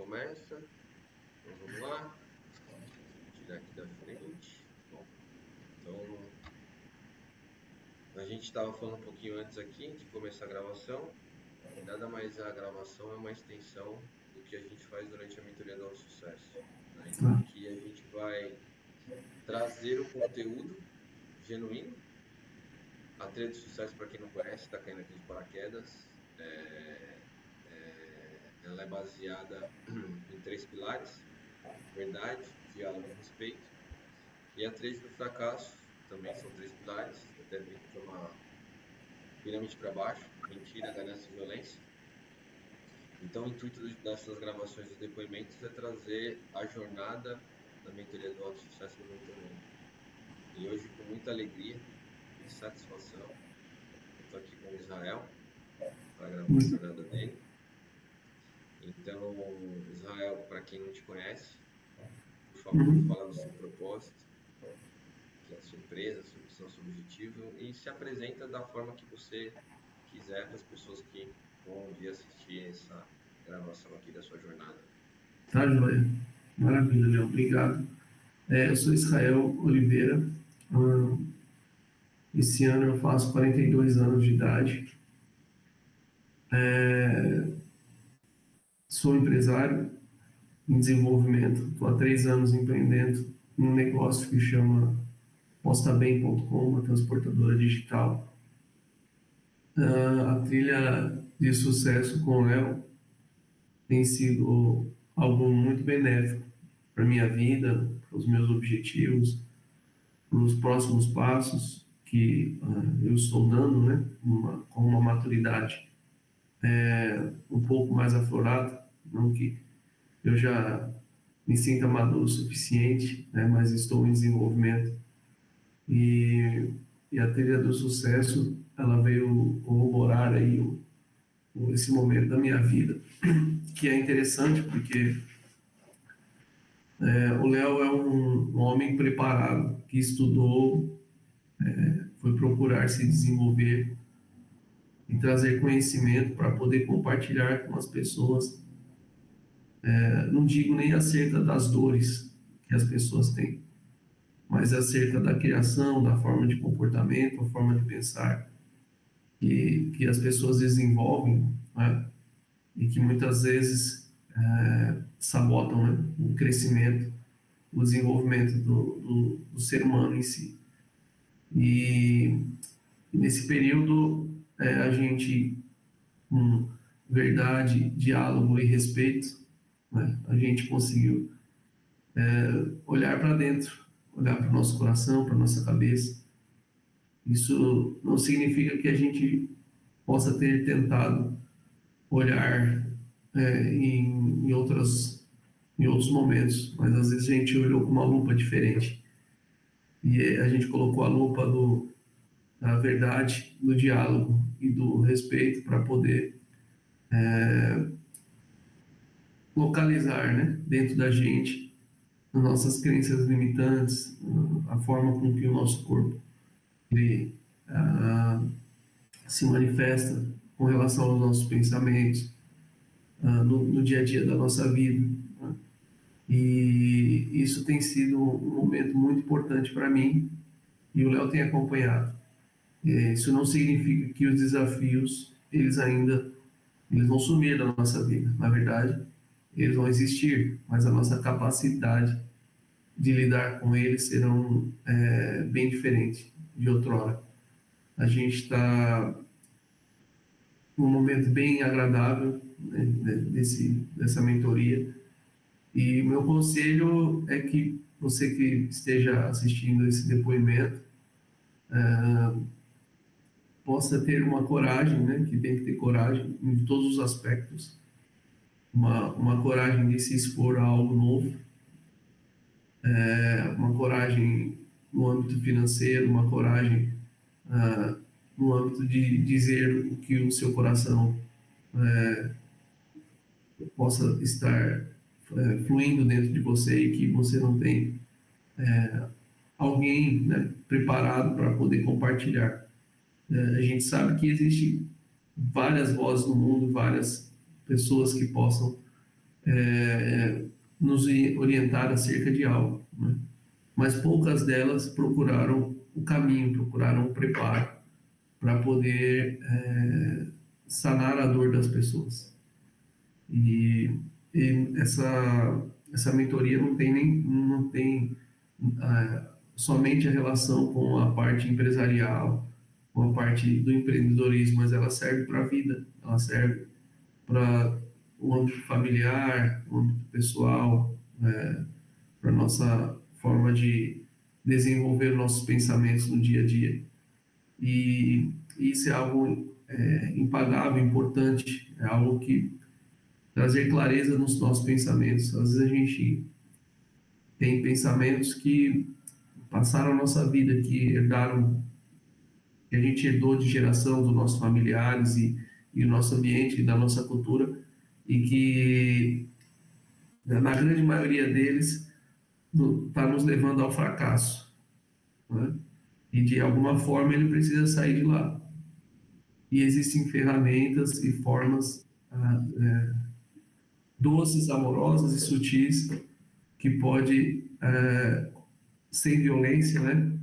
começa. Então vamos lá. Vou tirar aqui da frente. Bom, então a gente estava falando um pouquinho antes aqui de começar a gravação. E nada mais a gravação é uma extensão do que a gente faz durante a mentoria do sucesso. Né? Então aqui a gente vai trazer o conteúdo genuíno. A trilha de sucesso, para quem não conhece, está caindo aqui de paraquedas. Ela é baseada em 3 pilares: verdade, diálogo e respeito. E a 3 do fracasso também são 3 pilares. Eu até brinco que é uma pirâmide para baixo: mentira, ganância e violência. Então, o intuito dessas gravações e depoimentos é trazer a jornada da mentoria do auto-sucesso do mentorando. E hoje, com muita alegria e satisfação, eu estou aqui com o Israel para gravar a jornada dele. Então, Israel, para quem não te conhece, por favor, fala do seu propósito, que é a sua empresa, a sua missão, seu objetivo, e se apresenta da forma que você quiser para as pessoas que vão vir assistir essa gravação aqui da sua jornada. Tá, joia. Maravilha, Léo. Obrigado. Eu sou Israel Oliveira. Esse ano eu faço 42 anos de idade. Sou empresário em desenvolvimento. Estou há 3 anos empreendendo num negócio que chama postabem.com, uma transportadora digital. A trilha de sucesso com o Léo tem sido algo muito benéfico para a minha vida, para os meus objetivos, para os próximos passos que eu estou dando, né, com uma maturidade um pouco mais aflorada, não que eu já me sinta maduro o suficiente, né, mas estou em desenvolvimento. E a trilha do sucesso, ela veio corroborar aí esse momento da minha vida, que é interessante porque o Léo é um homem preparado, que estudou, foi procurar se desenvolver e trazer conhecimento para poder compartilhar com as pessoas. Não digo nem acerca das dores que as pessoas têm, mas acerca da criação, da forma de comportamento, a forma de pensar que as pessoas desenvolvem, né? E que muitas vezes sabotam, né, o crescimento, o desenvolvimento do ser humano em si. E nesse período, a gente, com verdade, diálogo e respeito, né, a gente conseguiu olhar para dentro, olhar para o nosso coração, para a nossa cabeça. Isso não significa que a gente possa ter tentado olhar em outros momentos, mas às vezes a gente olhou com uma lupa diferente. E a gente colocou a lupa da verdade, do diálogo e do respeito para poder localizar, né, dentro da gente as nossas crenças limitantes, a forma com que o nosso corpo ele, se manifesta com relação aos nossos pensamentos no dia a dia da nossa vida, né? E isso tem sido um momento muito importante para mim e o Léo tem acompanhado. Isso não significa que os desafios eles vão sumir da nossa vida. Na verdade, eles vão existir, mas a nossa capacidade de lidar com eles serão bem diferente de outrora. A gente está num momento bem agradável, né, dessa mentoria, e o meu conselho é que você que esteja assistindo esse depoimento possa ter uma coragem, né, que tem que ter coragem em todos os aspectos, uma coragem de se expor a algo novo, uma coragem no âmbito financeiro, uma coragem no âmbito de dizer o que o seu coração possa estar fluindo dentro de você e que você não tem alguém, né, preparado para poder compartilhar. A gente sabe que existe várias vozes no mundo, várias pessoas que possam nos orientar acerca de algo, né? Mas poucas delas procuraram o caminho, procuraram o preparo para poder sanar a dor das pessoas. E, essa mentoria não tem somente a relação com a parte empresarial, com a parte do empreendedorismo, mas ela serve para a vida, ela serve para o âmbito familiar, o âmbito pessoal, para a nossa forma de desenvolver nossos pensamentos no dia a dia. E isso é algo impagável, importante, é algo que trazer clareza nos nossos pensamentos. Às vezes a gente tem pensamentos que passaram a nossa vida, que herdaram, que a gente herdou de geração dos nossos familiares e o nosso ambiente, da nossa cultura, e que na grande maioria deles está nos levando ao fracasso, né? E de alguma forma ele precisa sair de lá. E existem ferramentas e formas doces, amorosas e sutis que pode, sem violência, né,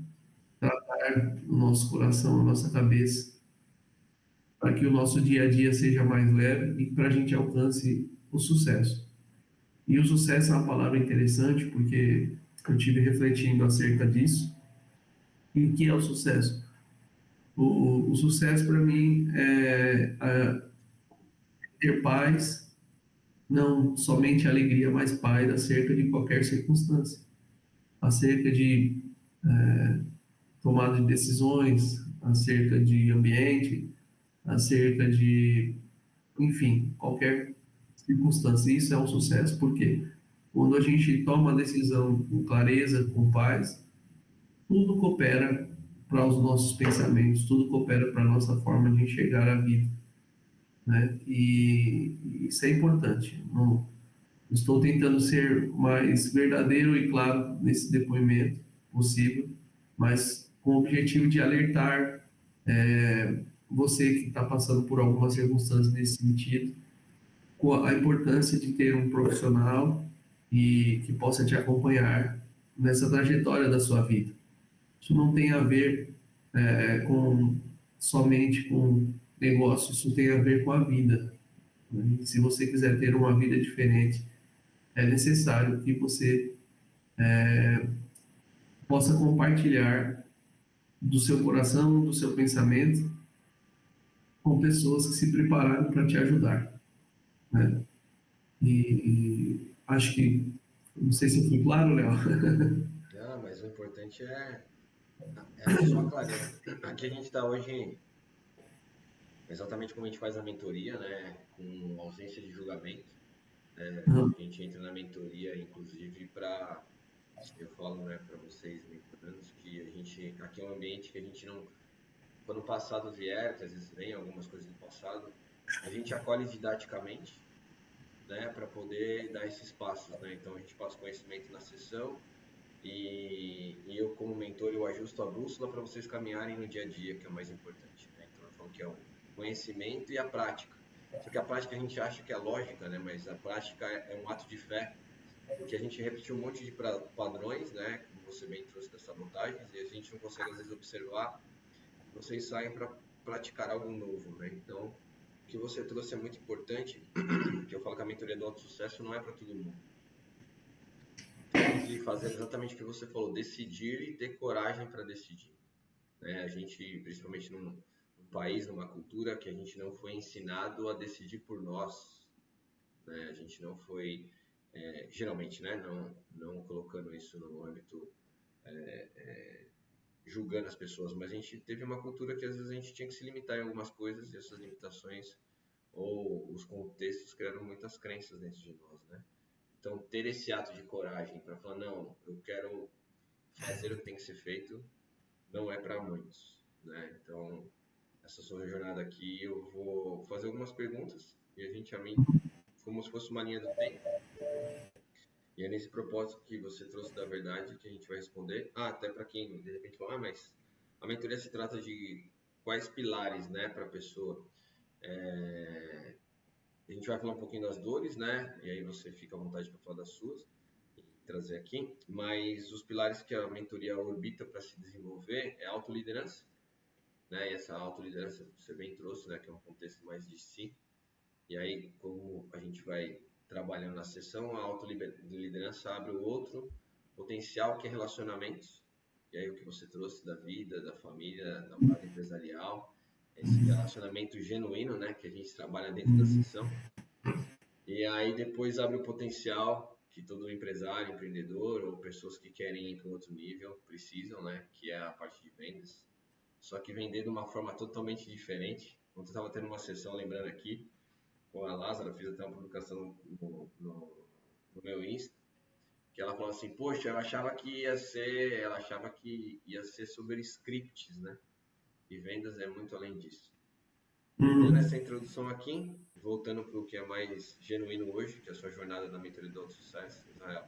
tratar o nosso coração, a nossa cabeça, para que o nosso dia a dia seja mais leve e para a gente alcance o sucesso. E o sucesso é uma palavra interessante porque eu tive refletindo acerca disso. E o que é o sucesso? O sucesso para mim é ter paz, não somente alegria, mas paz acerca de qualquer circunstância, acerca de tomada de decisões, acerca de ambiente, acerca de, enfim, qualquer circunstância. Isso é um sucesso, porque quando a gente toma a decisão com clareza, com paz, tudo coopera para os nossos pensamentos, tudo coopera para a nossa forma de enxergar a vida, né? E isso é importante. Não, estou tentando ser mais verdadeiro e claro nesse depoimento possível, mas com o objetivo de alertar você que está passando por alguma circunstância nesse sentido, com a importância de ter um profissional e que possa te acompanhar nessa trajetória da sua vida. Isso não tem a ver com somente com negócio, isso tem a ver com a vida, né? Se você quiser ter uma vida diferente, é necessário que você possa compartilhar do seu coração, do seu pensamento, com pessoas que se prepararam para te ajudar, né? E acho que, não sei se eu fui claro, Léo. Ah, mas o importante é a sua clareza. Aqui a gente está hoje exatamente como a gente faz a mentoria, né? Com ausência de julgamento. A gente entra na mentoria, inclusive, para, eu falo, né, para vocês mentorandos, que a gente, aqui é um ambiente que a gente não, quando o passado vier, que às vezes vem algumas coisas do passado, a gente acolhe didaticamente, né, para poder dar esses passos, né? Então a gente passa conhecimento na sessão e eu como mentor eu ajusto a bússola para vocês caminharem no dia a dia, que é o mais importante, né? Então eu falo que é o conhecimento e a prática. Só que a prática a gente acha que é lógica, né? Mas a prática é um ato de fé, porque a gente repetiu um monte de padrões, né? Como você bem trouxe das sabotagens, e a gente não consegue às vezes observar, e vocês saem para praticar algo novo, né? Então, o que você trouxe é muito importante, que eu falo que a mentoria do auto sucesso não é para todo mundo. Temos de fazer exatamente o que você falou, decidir e ter coragem para decidir, né? A gente, principalmente num país, numa cultura que a gente não foi ensinado a decidir por nós, né? A gente não foi, geralmente, né? Não colocando isso no âmbito julgando as pessoas, mas a gente teve uma cultura que às vezes a gente tinha que se limitar em algumas coisas e essas limitações ou os contextos criaram muitas crenças dentro de nós, né? Então, ter esse ato de coragem para falar, não, eu quero fazer o que tem que ser feito, não é para muitos, né? Então, essa sua jornada aqui, eu vou fazer algumas perguntas e a gente, como se fosse uma linha do tempo, e é nesse propósito que você trouxe da verdade que a gente vai responder. Ah, até para quem de repente fala, mas a mentoria se trata de quais pilares, né, para a pessoa. A gente vai falar um pouquinho das dores, né? E aí você fica à vontade para falar das suas e trazer aqui. Mas os pilares que a mentoria orbita para se desenvolver é a autoliderança, né? E essa autoliderança você bem trouxe, né? Que é um contexto mais de si. E aí, como a gente vai trabalhando na sessão, a autoliderança abre o outro potencial que é relacionamentos. E aí o que você trouxe da vida, da família, da parte empresarial, esse relacionamento genuíno, né, que a gente trabalha dentro da sessão. E aí depois abre o potencial que todo empresário, empreendedor ou pessoas que querem ir para outro nível precisam, né, que é a parte de vendas. Só que vender de uma forma totalmente diferente. Ontem eu estava tendo uma sessão, lembrando aqui, com a Lázara, fiz até uma publicação no meu Insta, que ela falou assim, poxa, ela achava que ia ser sobre scripts, né? E vendas é muito além disso. Dando essa introdução aqui, voltando para o que é mais genuíno hoje, que é a sua jornada na mentoria do sucesso, Israel.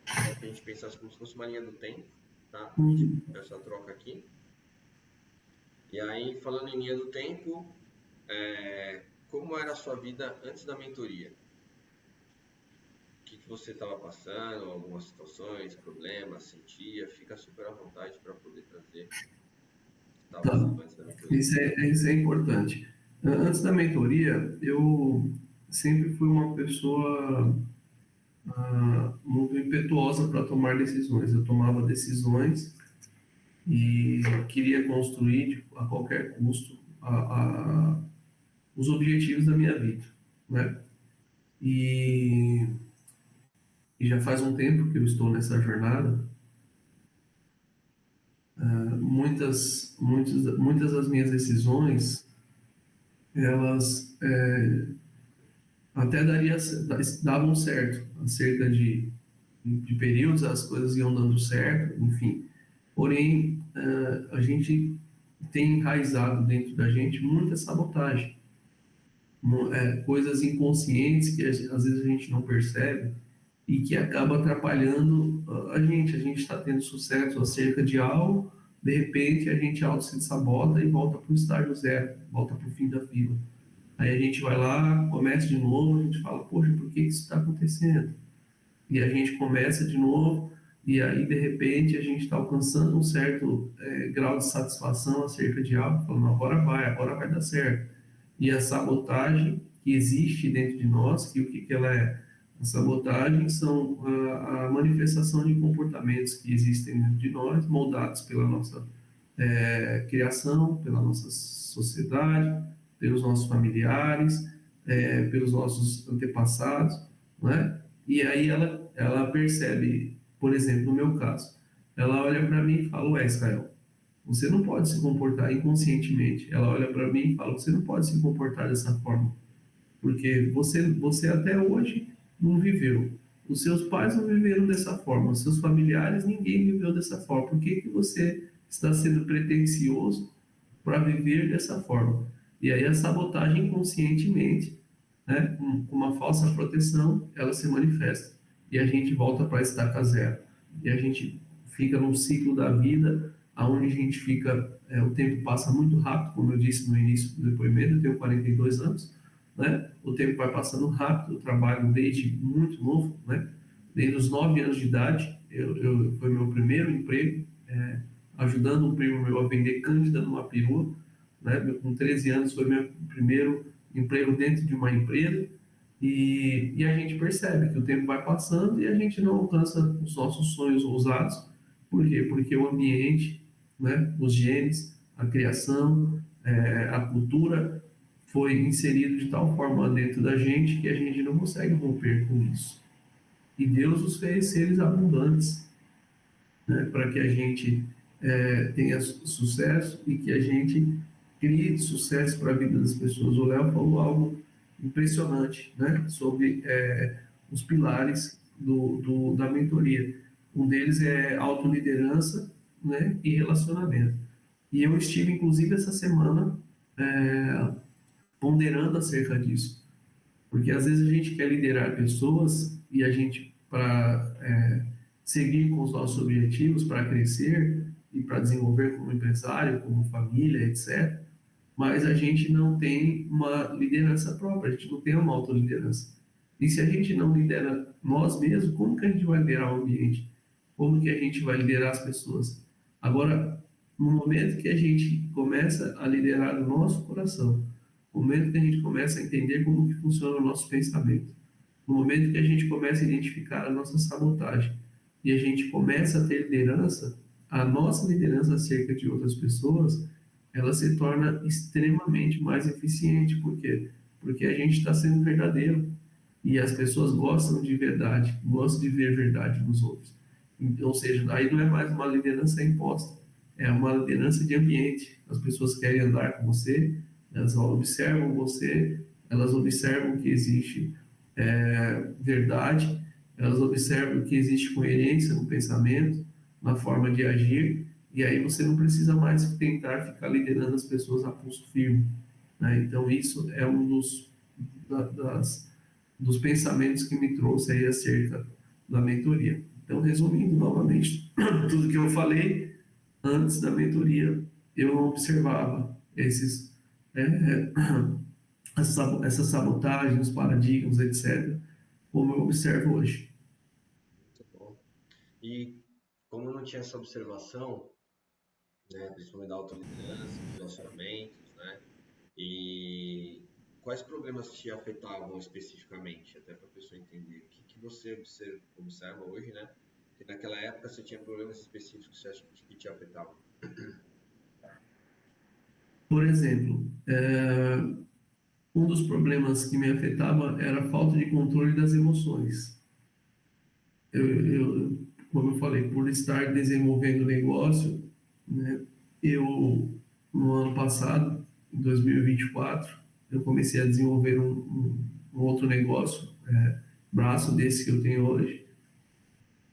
Quero que a gente pensasse como se fosse uma linha do tempo, tá? A gente essa troca aqui. E aí, falando em linha do tempo, como era a sua vida antes da mentoria? O que você estava passando, algumas situações, problemas, sentia? Fica super à vontade para poder trazer o que estava Tá. passando antes da mentoria. Isso é importante. Antes da mentoria, eu sempre fui uma pessoa muito impetuosa para tomar decisões. Eu tomava decisões e queria construir a qualquer custo os objetivos da minha vida, né? E, e já faz um tempo que eu estou nessa jornada. Muitas das minhas decisões, elas até davam certo, acerca de períodos as coisas iam dando certo, enfim. Porém, a gente tem enraizado dentro da gente muita sabotagem, coisas inconscientes que às vezes a gente não percebe e que acaba atrapalhando a gente. A gente está tendo sucesso acerca de algo, de repente a gente auto se sabota e volta para o estágio zero, volta para o fim da fila. Aí a gente vai lá, começa de novo, a gente fala, poxa, por que isso está acontecendo? E a gente começa de novo, e aí de repente a gente está alcançando um certo grau de satisfação acerca de algo, falando, agora vai dar certo. E a sabotagem que existe dentro de nós, que ela é? A sabotagem são a manifestação de comportamentos que existem dentro de nós, moldados pela nossa criação, pela nossa sociedade, pelos nossos familiares, pelos nossos antepassados, não é? E aí ela percebe, por exemplo, no meu caso, ela olha para mim e fala, ué, Israel, você não pode se comportar inconscientemente. Ela olha para mim e fala, você não pode se comportar dessa forma, porque você até hoje não viveu. Os seus pais não viveram dessa forma, os seus familiares, ninguém viveu dessa forma. Por que você está sendo pretensioso para viver dessa forma? E aí a sabotagem inconscientemente, né, com uma falsa proteção, ela se manifesta. E a gente volta para a estaca zero. E a gente fica num ciclo da vida, onde a gente fica, o tempo passa muito rápido, como eu disse no início do depoimento, eu tenho 42 anos, né? O tempo vai passando rápido, eu trabalho desde muito novo, né? Desde os 9 anos de idade, foi meu primeiro emprego, ajudando um primo meu a vender cândida numa perua, né? Com 13 anos foi meu primeiro emprego dentro de uma empresa, e a gente percebe que o tempo vai passando e a gente não alcança os nossos sonhos ousados. Por quê? Porque o ambiente, né, os genes, a criação, a cultura foi inserido de tal forma dentro da gente que a gente não consegue romper com isso. E Deus os fez seres abundantes, né, para que a gente tenha sucesso e que a gente crie sucesso para a vida das pessoas. O Léo falou algo impressionante, né, sobre os pilares da mentoria. Um deles é autoliderança, né, e relacionamento. E eu estive, inclusive, essa semana ponderando acerca disso. Porque às vezes a gente quer liderar pessoas e a gente, para seguir com os nossos objetivos, para crescer e para desenvolver como empresário, como família, etc., mas a gente não tem uma liderança própria, a gente não tem uma autoliderança. E se a gente não lidera nós mesmos, como que a gente vai liderar o ambiente? Como que a gente vai liderar as pessoas? Agora, no momento que a gente começa a liderar o nosso coração, no momento que a gente começa a entender como que funciona o nosso pensamento, no momento que a gente começa a identificar a nossa sabotagem e a gente começa a ter liderança, a nossa liderança acerca de outras pessoas, ela se torna extremamente mais eficiente. Por quê? Porque a gente está sendo verdadeiro e as pessoas gostam de verdade, gostam de ver verdade nos outros. Então, ou seja, aí não é mais uma liderança imposta, é uma liderança de ambiente. As pessoas querem andar com você, elas observam você, elas observam que existe verdade, elas observam que existe coerência no pensamento, na forma de agir, e aí você não precisa mais tentar ficar liderando as pessoas a pulso firme. Né? Então, isso é um dos pensamentos que me trouxe aí acerca da mentoria. Então, resumindo novamente, tudo que eu falei antes da mentoria, eu não observava é, essas sabotagens, os paradigmas, etc., como eu observo hoje. Muito bom. E como não tinha essa observação, né, principalmente da autoliderança, dos relacionamentos, né, e quais problemas te afetavam especificamente, até para a pessoa entender o que você observa hoje, né, que naquela época você tinha problemas específicos que você acha que te afetavam. Por exemplo, um dos problemas que me afetava era a falta de controle das emoções. Eu, como eu falei, por estar desenvolvendo o negócio, né, eu, no ano passado, em 2024, eu comecei a desenvolver um outro negócio, braço desse que eu tenho hoje,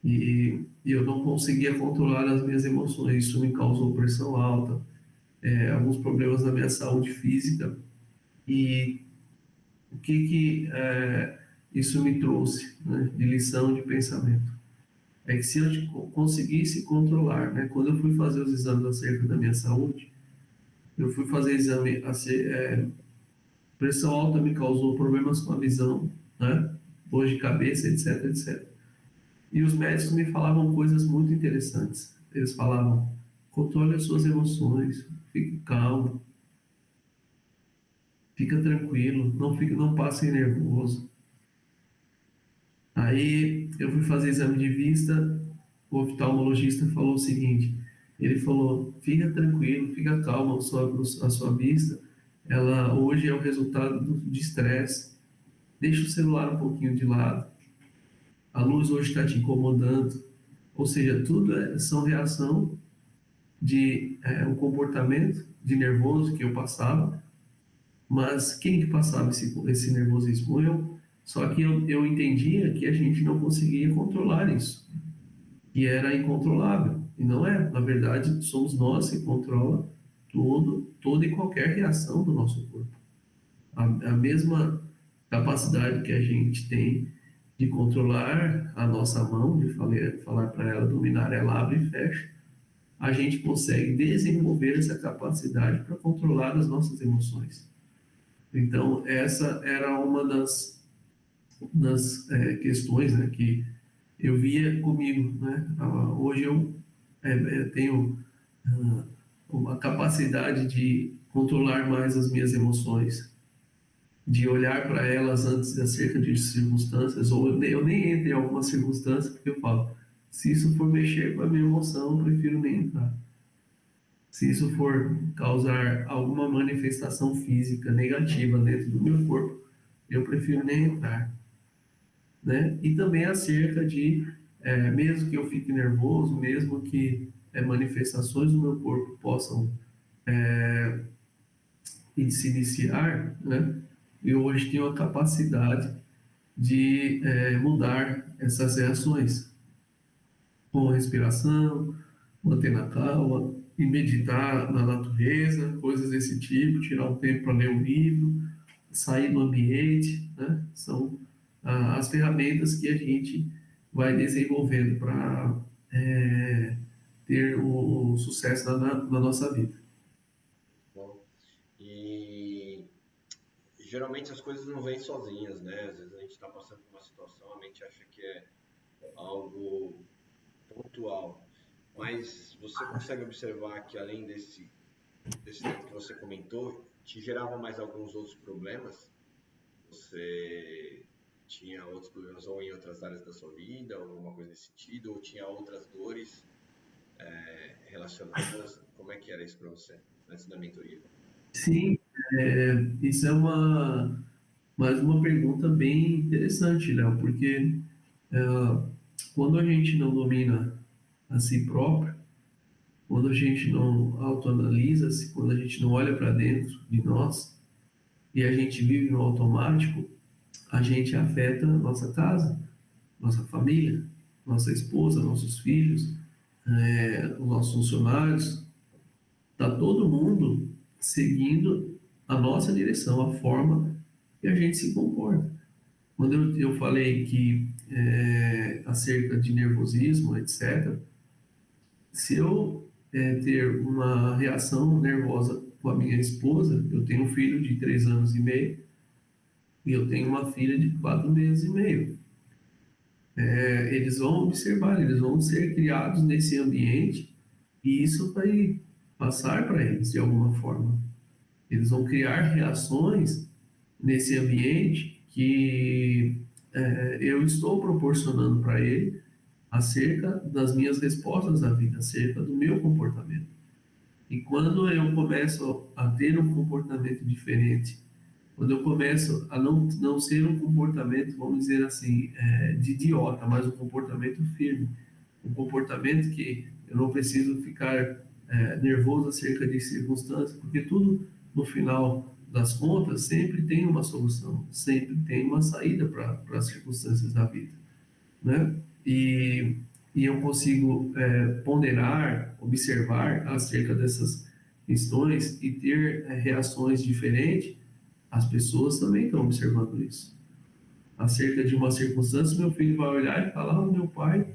e eu não conseguia controlar as minhas emoções. Isso me causou pressão alta, alguns problemas na minha saúde física. E o que isso me trouxe, né, de lição de pensamento? É que se eu conseguisse controlar, né, quando eu fui fazer os exames acerca da minha saúde, eu fui fazer exame, pressão alta me causou problemas com a visão, né, dor de cabeça, etc, etc. E os médicos me falavam coisas muito interessantes. Eles falavam: controle as suas emoções, fique calmo, fica tranquilo, não passe nervoso. Aí eu fui fazer exame de vista, o oftalmologista falou o seguinte: ele falou, fica tranquilo, fica calmo, a sua vista, ela hoje é o resultado de estresse, deixa o celular um pouquinho de lado, a luz hoje está te incomodando, ou seja, tudo são reação de um comportamento de nervoso que eu passava, mas quem que passava esse nervosismo? Eu. Só que eu entendia que a gente não conseguia controlar isso, que era incontrolável. E não é. Na verdade, somos nós que controla toda e qualquer reação do nosso corpo. A mesma capacidade que a gente tem de controlar a nossa mão, de falar para ela dominar, ela abre e fecha, a gente consegue desenvolver essa capacidade para controlar as nossas emoções. Então, essa era uma das questões, né, que eu via comigo. Né? Hoje eu tenho uma capacidade de controlar mais as minhas emoções, de olhar para elas antes acerca de circunstâncias, ou eu nem entro em algumas circunstâncias, porque eu falo, se isso for mexer com a minha emoção, eu prefiro nem entrar. Se isso for causar alguma manifestação física negativa dentro do meu corpo, eu prefiro nem entrar. Né? E também acerca de, mesmo que eu fique nervoso, mesmo que manifestações do meu corpo possam se iniciar, né? Eu hoje tenho a capacidade de mudar essas reações com respiração, manter na calma, e meditar na natureza, coisas desse tipo, tirar um tempo para ler um livro, sair do ambiente, né? São as ferramentas que a gente vai desenvolvendo para ter o sucesso na nossa vida. Bom, e geralmente as coisas não vêm sozinhas, né? Às vezes a gente está passando por uma situação, a mente acha que é algo pontual, mas você consegue observar que além desse tanto que você comentou, te gerava mais alguns outros problemas? Você tinha outros problemas ou em outras áreas da sua vida, ou alguma coisa nesse sentido, ou tinha outras dores relacionadas? Como é que era isso para você antes da mentoria? Sim, isso é mais uma pergunta bem interessante, Léo, porque é, quando a gente não domina a si próprio, quando a gente não autoanalisa-se, quando a gente não olha para dentro de nós e a gente vive no automático, a gente afeta nossa casa, nossa família, nossa esposa, nossos filhos, os nossos funcionários. Está todo mundo seguindo a nossa direção, a forma que a gente se comporta. Quando eu falei que acerca de nervosismo, etc., se eu ter uma reação nervosa com a minha esposa, eu tenho um filho de 3 anos e meio e eu tenho uma filha de 4 meses e meio. Eles vão observar, eles vão ser criados nesse ambiente e isso vai passar para eles de alguma forma. Eles vão criar reações nesse ambiente que eu estou proporcionando para ele acerca das minhas respostas à vida, acerca do meu comportamento. E quando eu começo a ter um comportamento diferente, quando eu começo a não ser um comportamento, vamos dizer assim, de idiota, mas um comportamento firme, um comportamento que eu não preciso ficar nervoso acerca de circunstâncias, porque tudo, no final das contas, sempre tem uma solução, sempre tem uma saída para as circunstâncias da vida, né? E, e eu consigo ponderar, observar acerca dessas questões e ter reações diferentes. As pessoas também estão observando isso. Acerca de uma circunstância, meu filho vai olhar e falar: oh, meu pai,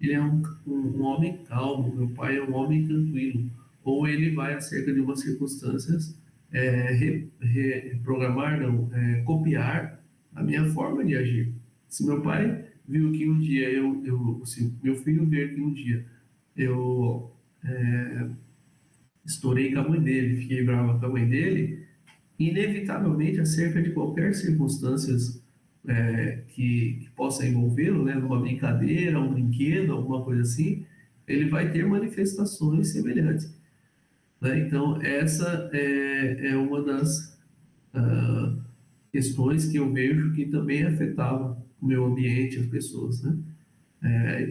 ele é um homem calmo, meu pai é um homem tranquilo. Ou ele vai, acerca de uma circunstância, reprogramar, não, copiar a minha forma de agir. Se meu pai viu que um dia se meu filho ver que um dia eu estourei com a mãe dele, fiquei bravo com a mãe dele, inevitavelmente, acerca de qualquer circunstâncias que possa envolvê-lo, né, numa brincadeira, um brinquedo, alguma coisa assim, ele vai ter manifestações semelhantes, né? Então, essa é uma das ah, questões que eu vejo que também afetava o meu ambiente, as pessoas, né?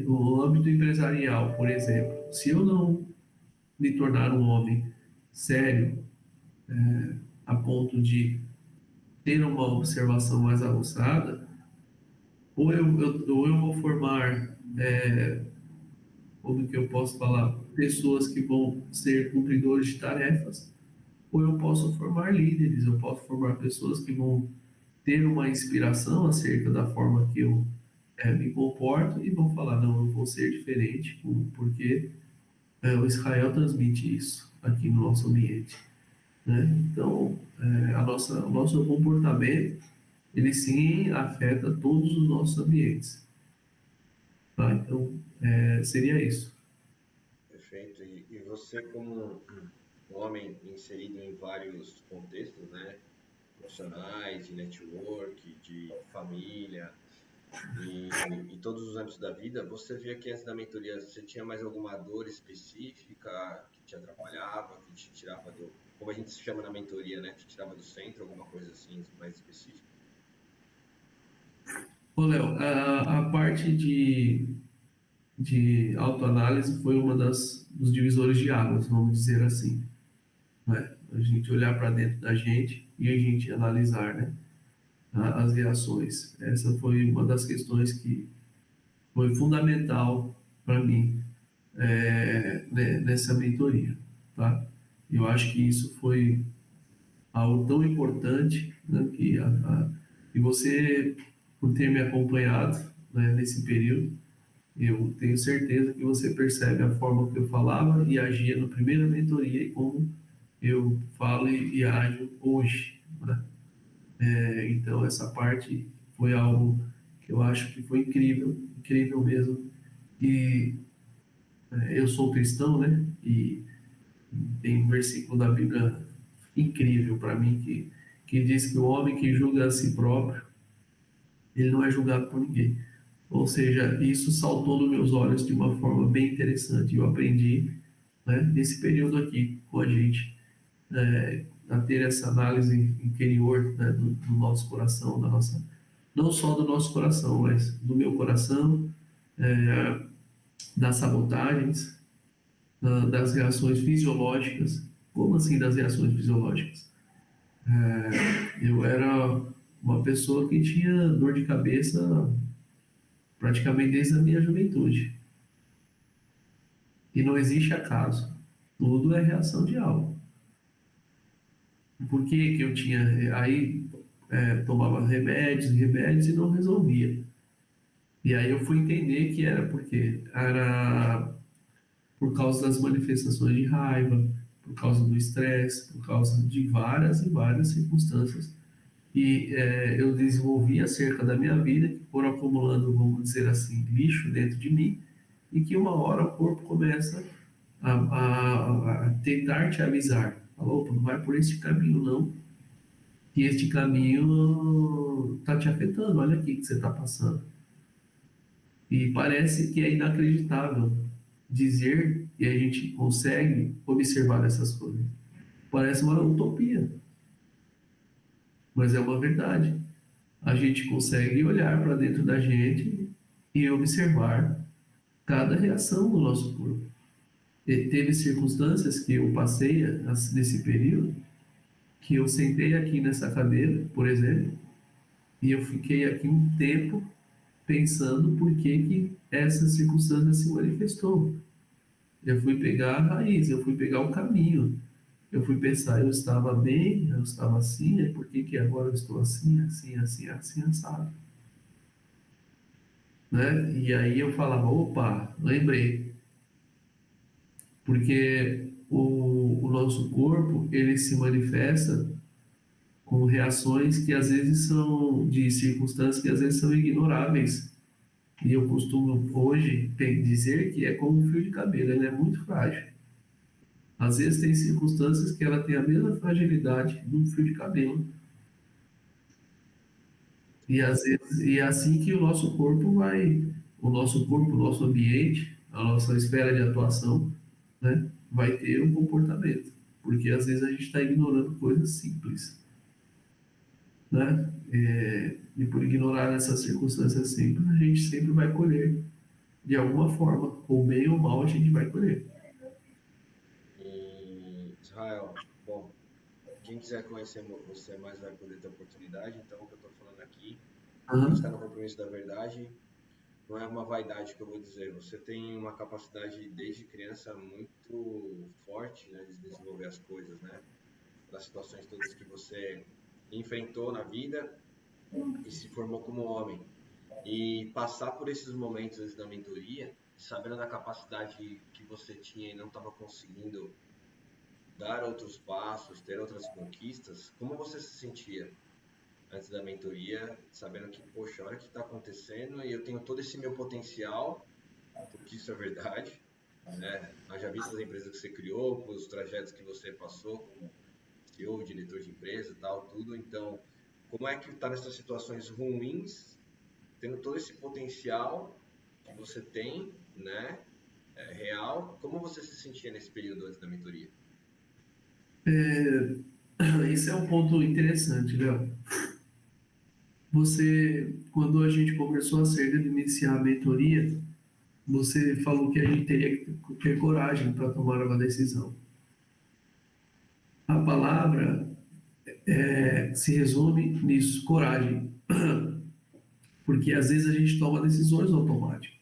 No âmbito empresarial, por exemplo, se eu não me tornar um homem sério, a ponto de ter uma observação mais aguçada, ou eu vou formar, como que eu posso falar, pessoas que vão ser cumpridores de tarefas, ou eu posso formar líderes, eu posso formar pessoas que vão ter uma inspiração acerca da forma que eu me comporto e vão falar: não, eu vou ser diferente, porque o Israel transmite isso aqui no nosso ambiente, né? Então, o nosso comportamento, ele sim afeta todos os nossos ambientes, tá? Então, seria isso. Perfeito. E você, como um homem inserido em vários contextos, né? Profissionais, de network, de família, em todos os âmbitos da vida, você via que antes da mentoria você tinha mais alguma dor específica que te atrapalhava, que te tirava do, como a gente se chama na mentoria, né? Te tirava do centro, alguma coisa assim mais específica? Ô, Léo, a parte de autoanálise foi uma dos divisores de águas, vamos dizer assim, né? A gente olhar para dentro da gente e a gente analisar, né, as reações. Essa foi uma das questões que foi fundamental para mim nessa mentoria, tá? Eu acho que isso foi algo tão importante, né, que você, por ter me acompanhado, né, nesse período, eu tenho certeza que você percebe a forma que eu falava e agia na primeira mentoria e como eu falo e ajo hoje, né? Então, essa parte foi algo que eu acho que foi incrível, incrível mesmo. E eu sou cristão, né? E tem um versículo da Bíblia incrível para mim que diz que o homem que julga a si próprio, ele não é julgado por ninguém. Ou seja, isso saltou nos meus olhos de uma forma bem interessante. Eu aprendi, né, nesse período aqui com a gente, a ter essa análise interior, né, do nosso coração, da nossa, não só do nosso coração, mas do meu coração, das sabotagens, das reações fisiológicas. Como assim das reações fisiológicas? Eu era uma pessoa que tinha dor de cabeça praticamente desde a minha juventude. E não existe acaso. Tudo é reação de algo. Por que que eu tinha... Aí tomava remédios, remédios e não resolvia. E aí eu fui entender que era porque era por causa das manifestações de raiva, por causa do estresse, por causa de várias e várias circunstâncias. E eu desenvolvi acerca da minha vida, que foram acumulando, vamos dizer assim, lixo dentro de mim, e que uma hora o corpo começa a tentar te avisar. Falou, não vai por esse caminho não, que este caminho está te afetando, olha aqui que você está passando. E parece que é inacreditável dizer que a gente consegue observar essas coisas. Parece uma utopia, mas é uma verdade. A gente consegue olhar para dentro da gente e observar cada reação do nosso corpo. E teve circunstâncias que eu passei nesse período, que eu sentei aqui nessa cadeira, por exemplo, e eu fiquei aqui um tempo pensando por que essa circunstância se manifestou. Eu fui pegar a raiz, eu fui pegar o caminho. Eu fui pensar, eu estava bem, eu estava assim, e por que agora eu estou assim, assim, assim, assim, assado? Né? E aí eu falava, opa, lembrei, porque o nosso corpo, ele se manifesta com reações que às vezes são de circunstâncias que às vezes são ignoráveis. E eu costumo hoje dizer que é como um fio de cabelo, ele é muito frágil. Às vezes tem circunstâncias que ela tem a mesma fragilidade de um fio de cabelo. E às vezes e é assim que o nosso corpo vai, o nosso ambiente, a nossa esfera de atuação, né, vai ter um comportamento, porque às vezes a gente está ignorando coisas simples, né? E por ignorar essas circunstâncias simples, a gente sempre vai colher de alguma forma, ou bem ou mal, a gente vai colher. E, Israel, bom, quem quiser conhecer você mais vai poder ter oportunidade. Então, o que eu estou falando aqui, a gente está Aham. no compromisso da verdade. Não é uma vaidade que eu vou dizer. Você tem uma capacidade desde criança muito forte, né, de desenvolver as coisas, né? Das situações todas que você enfrentou na vida e se formou como homem. E passar por esses momentos antes da mentoria, sabendo da capacidade que você tinha e não estava conseguindo dar outros passos, ter outras conquistas, como você se sentia antes da mentoria, sabendo que, poxa, olha o que está acontecendo e eu tenho todo esse meu potencial, porque isso é verdade, né? Nós já vimos as empresas que você criou, os trajetos que você passou como CEO, diretor de empresa, tal, tudo. Então, como é que está nessas situações ruins, tendo todo esse potencial que você tem, né, real, como você se sentia nesse período antes da mentoria? Esse é um ponto interessante, Léo. Você, quando a gente conversou acerca de iniciar a mentoria, você falou que a gente teria que ter coragem para tomar uma decisão. A palavra se resume nisso, coragem. Porque às vezes a gente toma decisões automáticas.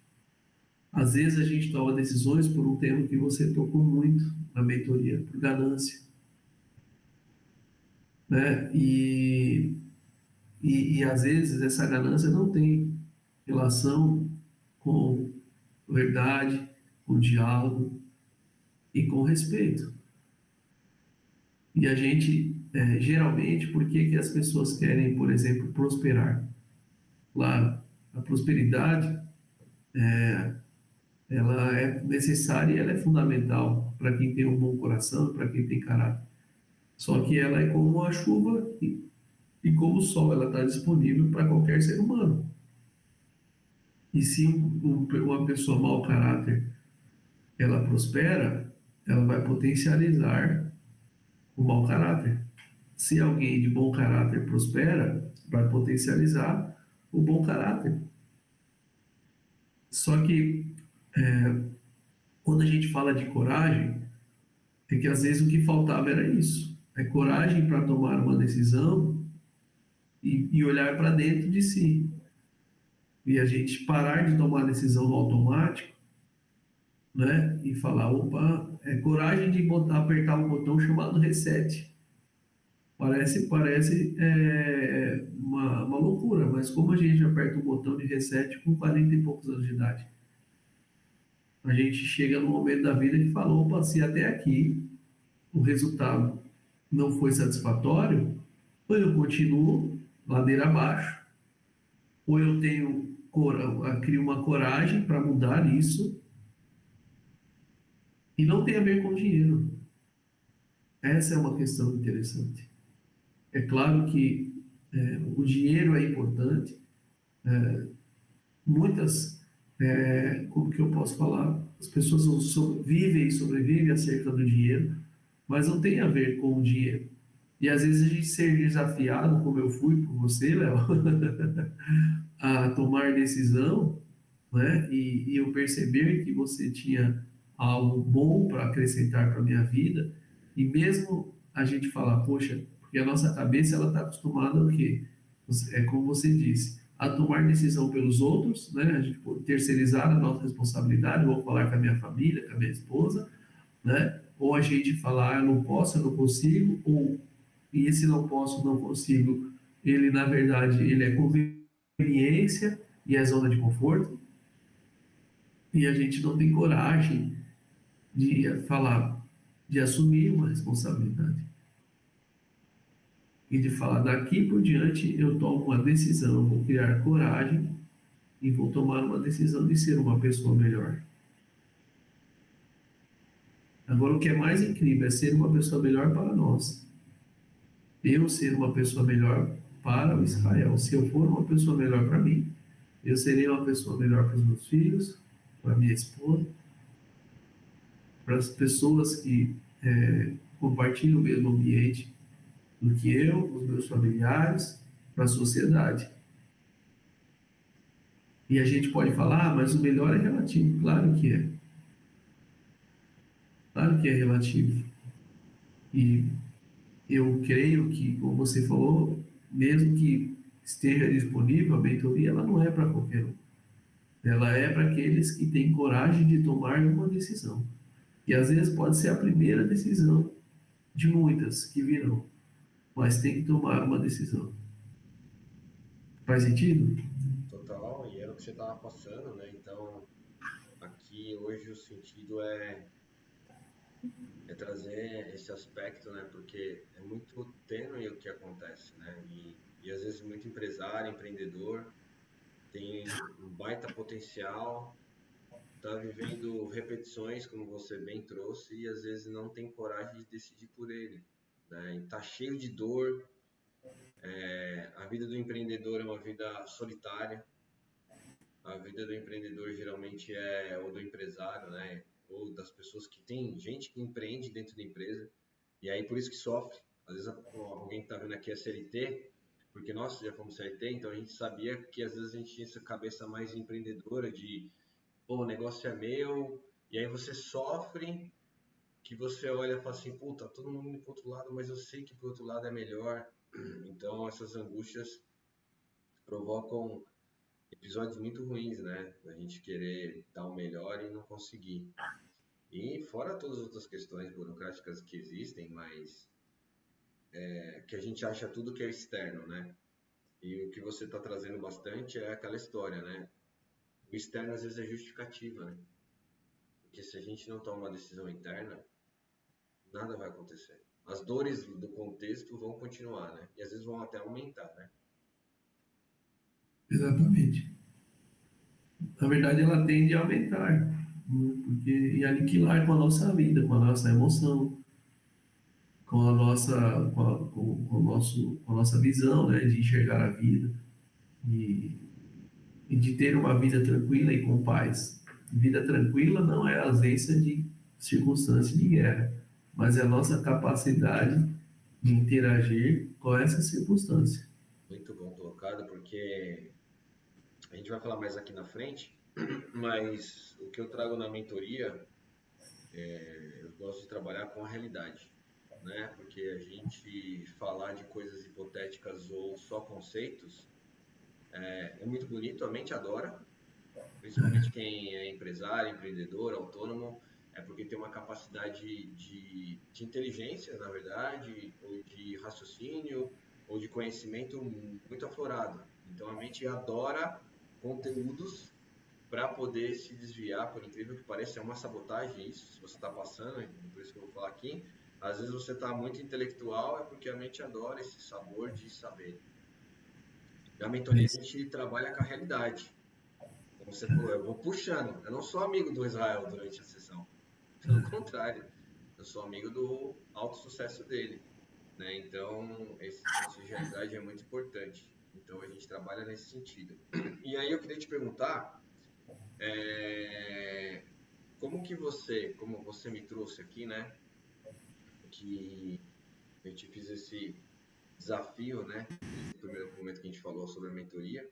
Às vezes a gente toma decisões por um tema que você tocou muito na mentoria, por ganância. Né? E às vezes essa ganância não tem relação com verdade, com diálogo e com respeito. E a gente geralmente, por que as pessoas querem, por exemplo, prosperar? Claro, a prosperidade, ela é necessária e ela é fundamental para quem tem um bom coração, para quem tem caráter. Só que ela é como a chuva e como o sol, ela está disponível para qualquer ser humano. E se uma pessoa mau caráter ela prospera, ela vai potencializar o mau caráter. Se alguém de bom caráter prospera, vai potencializar o bom caráter. Só que quando a gente fala de coragem, é que às vezes o que faltava era isso. É coragem para tomar uma decisão e olhar para dentro de si. E a gente parar de tomar decisão no automático, né? E falar, opa, é coragem de apertar um botão chamado reset. Parece uma loucura, mas como a gente aperta o botão de reset com 40 e poucos anos de idade, a gente chega no momento da vida que fala, opa, se até aqui o resultado não foi satisfatório, ou eu continuo ladeira abaixo, ou eu crio uma coragem para mudar isso, e não tem a ver com dinheiro. Essa é uma questão interessante. É claro que o dinheiro é importante, muitas, como que eu posso falar, as pessoas vivem e sobrevivem acerca do dinheiro, mas não tem a ver com o dinheiro. E às vezes a gente ser desafiado, como eu fui por você, Léo, a tomar decisão, né? E eu perceber que você tinha algo bom para acrescentar para a minha vida, e mesmo a gente falar, poxa, porque a nossa cabeça ela está acostumada ao quê? É como você disse, a tomar decisão pelos outros, né? A gente pode terceirizar a nossa responsabilidade, vou falar com a minha família, com a minha esposa, né? Ou a gente falar, eu não posso, eu não consigo, ou e esse não posso, não consigo, ele na verdade ele é conveniência e é zona de conforto, e a gente não tem coragem de falar, de assumir uma responsabilidade e de falar daqui por diante eu tomo uma decisão, vou criar coragem e vou tomar uma decisão de ser uma pessoa melhor. Agora, o que é mais incrível é ser uma pessoa melhor para nós. Eu ser uma pessoa melhor para o Israel. Se eu for uma pessoa melhor para mim, eu serei uma pessoa melhor para os meus filhos, para minha esposa, para as pessoas que compartilham o mesmo ambiente do que eu, os meus familiares, para a sociedade. E a gente pode falar, ah, mas o melhor é relativo. Claro que é. Claro que é relativo. E eu creio que, como você falou, mesmo que esteja disponível a mentoria, ela não é para qualquer um. Ela é para aqueles que têm coragem de tomar uma decisão. E às vezes pode ser a primeira decisão de muitas que virão, mas tem que tomar uma decisão. Faz sentido? Total, e era o que você estava passando, né? Então, aqui hoje o sentido é trazer esse aspecto, né? Porque é muito tênue o que acontece, né? E às vezes muito empresário, empreendedor tem um baita potencial, tá vivendo repetições, como você bem trouxe, e às vezes não tem coragem de decidir por ele, né? E tá cheio de dor. A vida do empreendedor é uma vida solitária. A vida do empreendedor geralmente ou do empresário, né? Ou das pessoas que tem gente que empreende dentro da empresa e aí por isso que sofre. Às vezes alguém que está vendo aqui é CLT, porque nós já fomos CLT, então a gente sabia que às vezes a gente tinha essa cabeça mais empreendedora de, pô, o negócio é meu, e aí você sofre, que você olha e fala assim, pô, tá todo mundo indo pro outro lado, mas eu sei que pro outro lado é melhor. Então essas angústias provocam episódios muito ruins, né? A gente querer dar o melhor e não conseguir. E fora todas as outras questões burocráticas que existem, mas que a gente acha tudo que é externo, né? E o que você está trazendo bastante é aquela história, né? O externo às vezes é justificativa, né? Porque se a gente não toma uma decisão interna, nada vai acontecer. as dores do contexto vão continuar, né? E às vezes vão até aumentar, né? Exatamente. Na verdade, ela tende a aumentar, né? Porque, e aniquilar com a nossa vida, com a nossa emoção, com a nossa, com o nosso, com a nossa visão, né, de enxergar a vida e, e de ter uma vida tranquila e com paz. Vida tranquila não é a ausência de circunstância de guerra, mas é a nossa capacidade de interagir com essa circunstância. Muito bom colocado, porque a gente vai falar mais aqui na frente, mas o que eu trago na mentoria, eu gosto de trabalhar com a realidade, né? Porque a gente falar de coisas hipotéticas ou só conceitos é muito bonito, a mente adora, principalmente quem é empresário, empreendedor, autônomo, é porque tem uma capacidade de inteligência, na verdade, ou de raciocínio, ou de conhecimento muito aflorado. Então a mente adora conteúdos para poder se desviar, por incrível que pareça, é uma sabotagem isso, se você está passando, por isso que eu vou falar aqui. Às vezes você está muito intelectual, é porque a mente adora esse sabor de saber. Na mentoria a gente trabalha com a realidade. Como você falou, eu vou puxando. Eu não sou amigo do Israel durante a sessão. Pelo contrário, eu sou amigo do alto sucesso dele, né? Então, esse senso de realidade é muito importante. Então, a gente trabalha nesse sentido. E aí, eu queria te perguntar, é, como você me trouxe aqui, né? Que eu te fiz esse desafio, né? Nesse primeiro momento que a gente falou sobre a mentoria.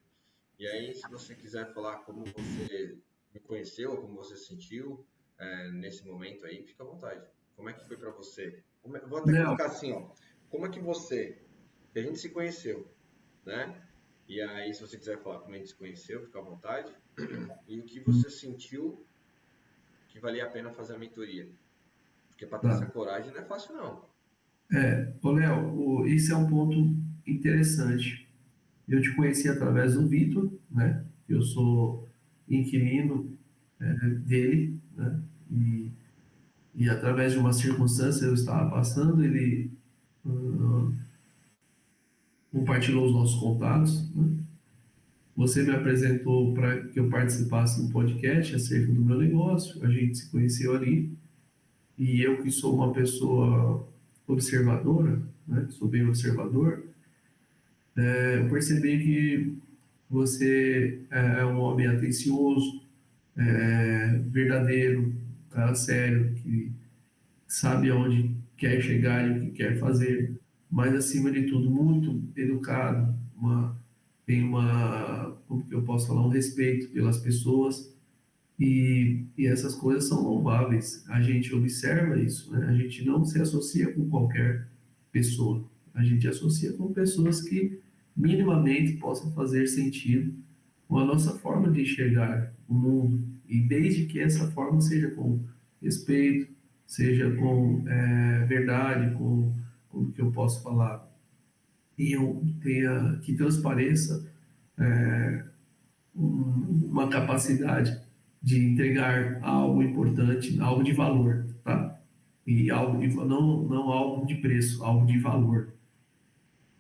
E aí, se você quiser falar como você me conheceu, ou como você se sentiu nesse momento aí, fica à vontade. Como é que foi para você? Vou até Léo, colocar assim, ó. Como é que você, que a gente se conheceu, né? E aí, se você quiser falar como a gente se conheceu, fica à vontade. E o que você sentiu que valia a pena fazer a mentoria? Porque para ter essa tá. coragem não é fácil, não. Ô, Léo, esse é um ponto interessante. Eu te conheci através do Vitor, né? Eu sou inquilino dele, né? E através de uma circunstância eu estava passando, ele uh, compartilhou os nossos contatos, né? Você me apresentou para que eu participasse do podcast acerca do meu negócio, a gente se conheceu ali, e eu que sou uma pessoa observadora, né? Sou bem observador, eu percebi que você é um homem atencioso, verdadeiro, um cara sério, que sabe aonde quer chegar e o que quer fazer, mas acima de tudo muito educado, tem como que eu posso falar, um respeito pelas pessoas e essas coisas são louváveis. A gente observa isso, né? A gente não se associa com qualquer pessoa, a gente associa com pessoas que minimamente possam fazer sentido com a nossa forma de enxergar o mundo e desde que essa forma seja com respeito, seja com verdade, com como que eu posso falar, e eu tenha que transpareça uma capacidade de entregar algo importante, algo de valor, tá? E algo de, não algo de preço, algo de valor.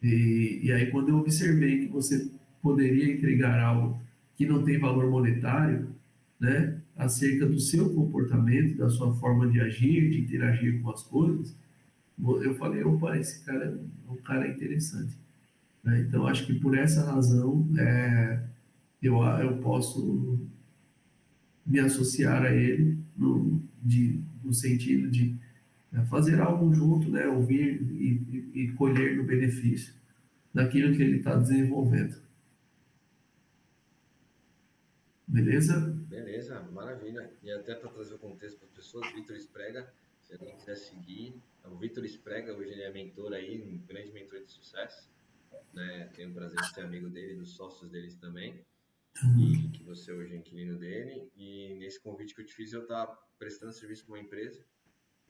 E aí quando eu observei que você poderia entregar algo que não tem valor monetário, né, acerca do seu comportamento, da sua forma de agir, de interagir com as coisas, eu falei, opa, esse cara é um cara interessante. Né? Então, acho que por essa razão eu posso me associar a ele no sentido de fazer algo junto, né, ouvir e colher no benefício daquilo que ele está desenvolvendo. Beleza? Beleza, maravilha. E até para trazer o contexto para as pessoas, Vitor Esprega, se alguém quiser seguir, o Vitor Esprega, hoje ele é mentor aí, um grande mentor de sucesso, né? Tenho o prazer de ser amigo dele, dos sócios deles também, e que você hoje é inquilino dele. E nesse convite que eu te fiz, eu estou prestando serviço para uma empresa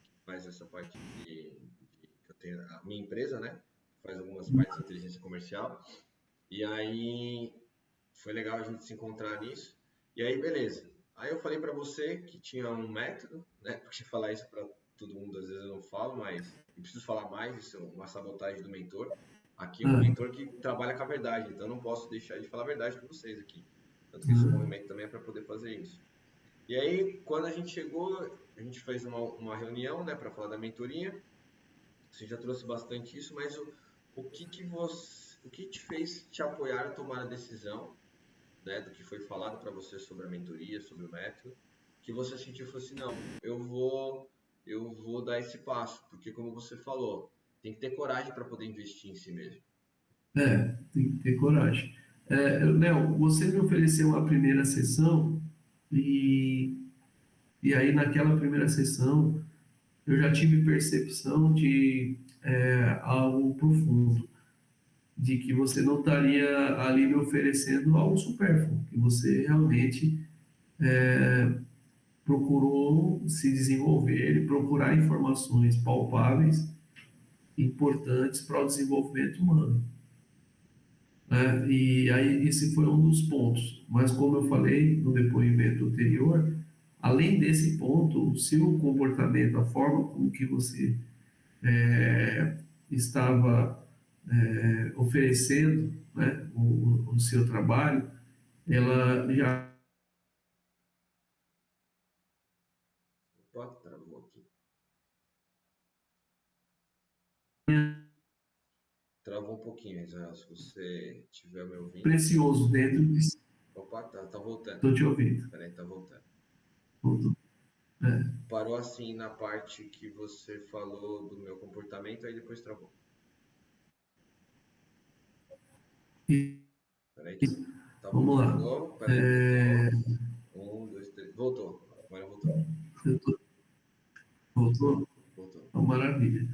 que faz essa parte que eu tenho, a minha empresa, né? Faz algumas partes de inteligência comercial. E aí foi legal a gente se encontrar nisso. E aí, beleza. Aí eu falei para você que tinha um método, né? Porque falar isso para todo mundo às vezes eu não falo, mas eu preciso falar mais, isso é uma sabotagem do mentor. Aqui é um Ah, mentor que trabalha com a verdade, então eu não posso deixar de falar a verdade para vocês aqui. Tanto que esse ah, movimento também é para poder fazer isso. E aí, quando a gente chegou, a gente fez uma reunião, né, para falar da mentoria. Você já trouxe bastante isso, mas o que te fez te apoiar a tomar a decisão, né, do que foi falado para você sobre a mentoria, sobre o método, que você sentiu e falou assim, não, eu vou dar esse passo, porque como você falou, tem que ter coragem para poder investir em si mesmo. tem que ter coragem. Léo, você me ofereceu uma primeira sessão e, e aí naquela primeira sessão eu já tive percepção de algo profundo, de que você não estaria ali me oferecendo algo supérfluo, que você realmente procurou se desenvolver e procurar informações palpáveis, importantes para o desenvolvimento humano. Né? E aí esse foi um dos pontos. Mas como eu falei no depoimento anterior, além desse ponto, o seu comportamento, a forma como que você estava oferecendo, né, o seu trabalho, ela já Opa, travou aqui. Travou um pouquinho, Israel, se você estiver me ouvindo. precioso dentro de si. Opa, tá voltando. Estou te ouvindo. Peraí, tá voltando. Tudo. É. Parou assim na parte que você falou do meu comportamento, aí depois travou. E Peraí que tá vamos voltando de lá. novo. Peraí, É, voltou. Um, dois, três. Voltou. Agora voltou. voltou? Voltou. Então, maravilha.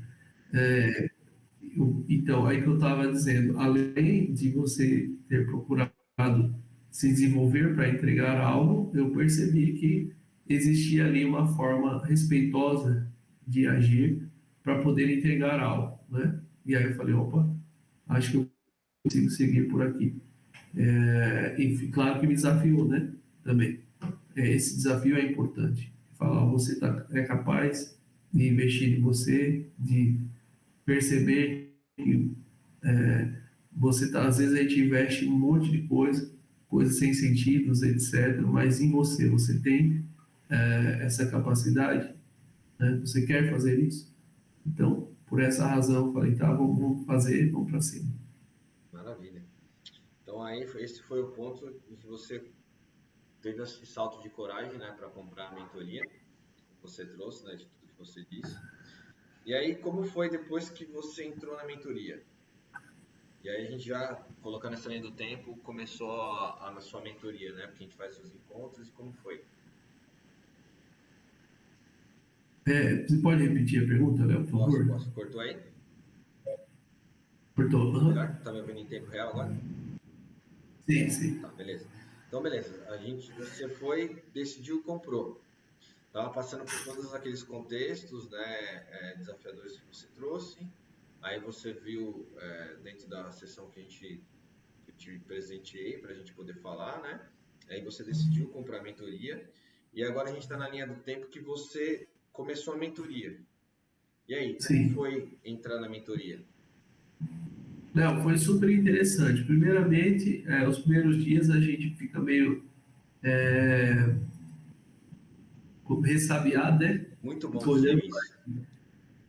Então, aí que eu estava dizendo, além de você ter procurado se desenvolver para entregar algo, eu percebi que existia ali uma forma respeitosa de agir para poder entregar algo, né? E aí eu falei, opa, acho que eu consigo seguir por aqui. E claro que me desafiou, né? Também. Esse desafio é importante. Falar, você é capaz de investir em você, de perceber que você tá, às vezes a gente investe em um monte de coisa, coisas sem sentidos, etc. Mas em você, você tem essa capacidade, né? Você quer fazer isso? Então, por essa razão, eu falei, tá, vamos fazer, vamos para cima. Maravilha. Então aí esse foi o ponto em que você teve esse salto de coragem, né, para comprar a mentoria, que você trouxe, né, de tudo que você disse. E aí como foi depois que você entrou na mentoria? E aí a gente já colocando essa linha do tempo, começou a sua mentoria, né? Porque a gente faz os encontros e como foi? Você pode repetir a pergunta, Léo, por Posso, favor? posso. Cortou aí? Cortou. Uhum. Melhor? Tá me ouvindo em tempo real agora? Sim, sim. Tá, beleza. Então, beleza. Você foi, decidiu, comprou. Tava passando por todos aqueles contextos, né, desafiadores que você trouxe. Aí você viu dentro da sessão que eu te presenteei para a gente poder falar, né? Aí você decidiu comprar a mentoria. E agora a gente está na linha do tempo que você começou a mentoria. E aí, como Sim. foi entrar na mentoria? Léo, foi super interessante. Primeiramente, os primeiros dias a gente fica meio ressabiado, né? Muito bom Fica dizer olhando. isso.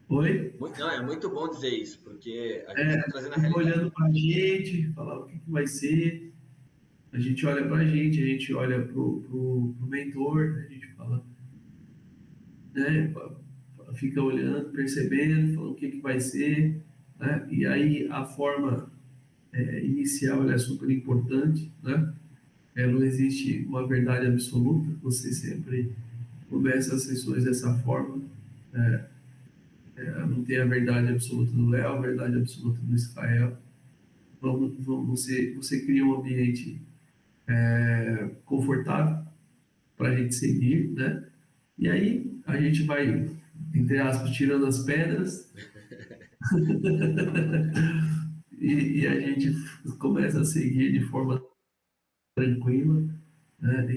Oi? Não, é muito bom dizer isso, porque a gente está trazendo a Fica realidade. olhando para a gente, falar o que, que vai ser. A gente olha para a gente olha para o mentor, né? A gente fala, né? Fica olhando, percebendo, falando o que, que vai ser. Né? E aí a forma inicial ela é super importante, né? Não existe uma verdade absoluta, você sempre começa as sessões dessa forma. Não tem a verdade absoluta do Léo, a verdade absoluta do Israel. Você cria um ambiente confortável para a gente seguir, né? E aí a gente vai, entre aspas, tirando as pedras e a gente começa a seguir de forma tranquila, né?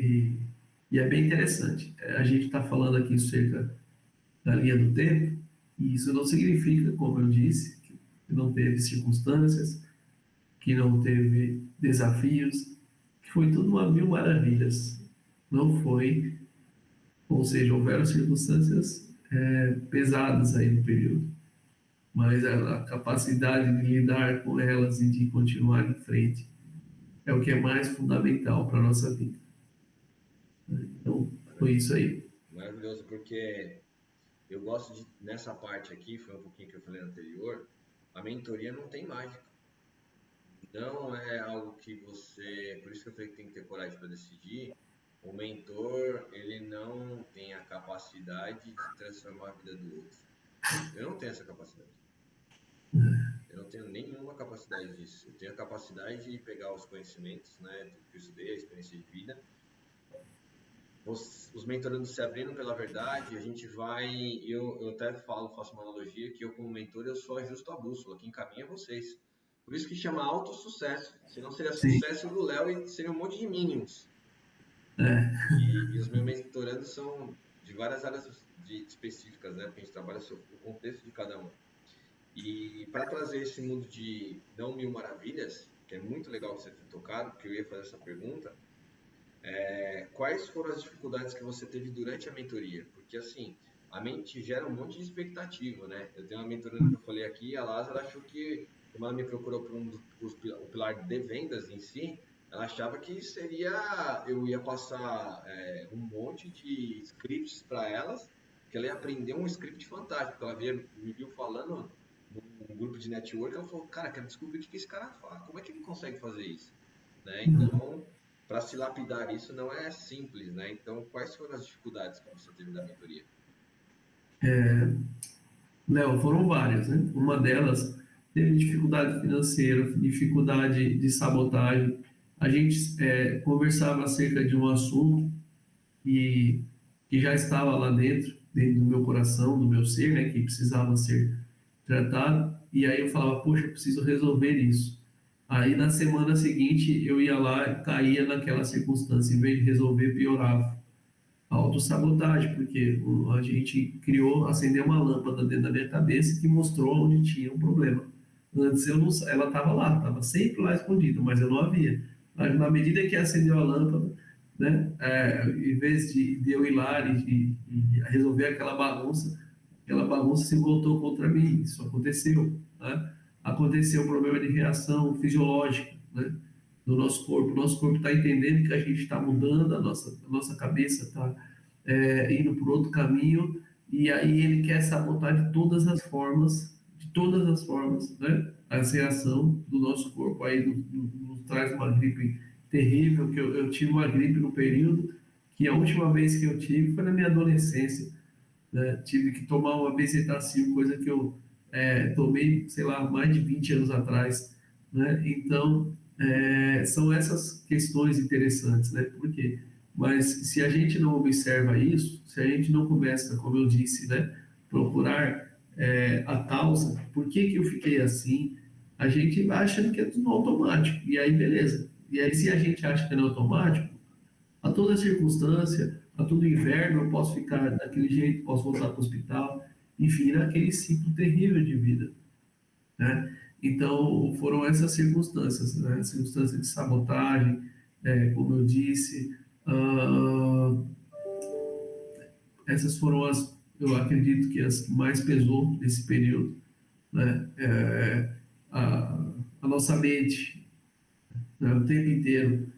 E é bem interessante. A gente está falando aqui cerca da linha do tempo, e isso não significa, como eu disse, que não teve circunstâncias, que não teve desafios, que foi tudo uma mil maravilhas. Não foi, ou seja, houveram circunstâncias pesadas aí no período, mas a capacidade de lidar com elas e de continuar em frente é o que é mais fundamental para a nossa vida. Então, foi isso aí. Maravilhoso, porque eu gosto de, nessa parte aqui, foi um pouquinho que eu falei anterior, a mentoria não tem mágica. Não é algo que você, por isso que eu falei que tem que ter coragem para decidir. O mentor, ele não tem a capacidade de transformar a vida do outro. Eu não tenho essa capacidade. Eu não tenho nenhuma capacidade disso. Eu tenho a capacidade de pegar os conhecimentos, né, do que eu estudei, a experiência de vida. Os mentorandos se abrindo pela verdade, a gente vai, eu até falo, faço uma analogia, que eu como mentor, eu sou ajusto a bússola, que encaminha vocês. Por isso que chama autossucesso, senão seria Sim, sucesso do Léo e seria um monte de minions. é, E os meus mentorandos são de várias áreas específicas, né, porque a gente trabalha sobre o contexto de cada um. E para trazer esse mundo de não mil maravilhas, que é muito legal você ter tocado, porque eu ia fazer essa pergunta, quais foram as dificuldades que você teve durante a mentoria? Porque assim, a mente gera um monte de expectativa, né? Eu tenho uma mentoranda que eu falei aqui, a Lázara achou que, como ela me procurou por o pilar de vendas em si, ela achava que seria, eu ia passar um monte de scripts para elas, que ela ia aprender um script fantástico. Ela me viu falando num grupo de network, ela falou, cara, quero descobrir o que esse cara faz, como é que ele consegue fazer isso? Né? Então, para se lapidar isso não é simples, né? Então, quais foram as dificuldades que você teve da mentoria? Léo, foram várias, né? Uma delas teve dificuldade financeira, dificuldade de sabotagem. A gente conversava acerca de um assunto que, que já estava lá dentro do meu coração, do meu ser, né? Que precisava ser tratado. E aí eu falava, poxa, eu preciso resolver isso. Aí na semana seguinte eu ia lá e caía naquela circunstância, em vez de resolver, piorava. A autossabotagem, porque a gente criou, acendeu uma lâmpada dentro da minha cabeça que mostrou onde tinha um problema. Antes eu não, ela estava lá, estava sempre lá escondida, mas eu não a via. Mas na medida que acendeu a lâmpada, né, em vez de eu ir lá e resolver aquela bagunça se voltou contra mim. Isso aconteceu. Né? Aconteceu um problema de reação fisiológica, né? Do nosso corpo. O nosso corpo está entendendo que a gente está mudando, a nossa cabeça está indo por outro caminho, e aí ele quer sabotar de todas as formas, né? A reação do nosso corpo. Aí nos traz uma gripe terrível, que eu tive uma gripe no período, que a última vez que eu tive foi na minha adolescência, né? Tive que tomar uma bezetacil, coisa que eu tomei, sei lá, mais de 20 anos atrás, né? Então, são essas questões interessantes, né? Por quê? Mas se a gente não observa isso, se a gente não começa, como eu disse, né, procurar a causa, por que que eu fiquei assim, a gente vai achando que é tudo automático, e aí beleza. E aí se a gente acha que é no automático, a toda circunstância, a todo inverno eu posso ficar daquele jeito, posso voltar para o hospital, enfim, naquele ciclo terrível de vida, né? Então, foram essas circunstâncias, né? Circunstâncias de sabotagem, como eu disse, ah, essas foram eu acredito que as que mais pesou nesse período, né? A nossa mente, né? O tempo inteiro,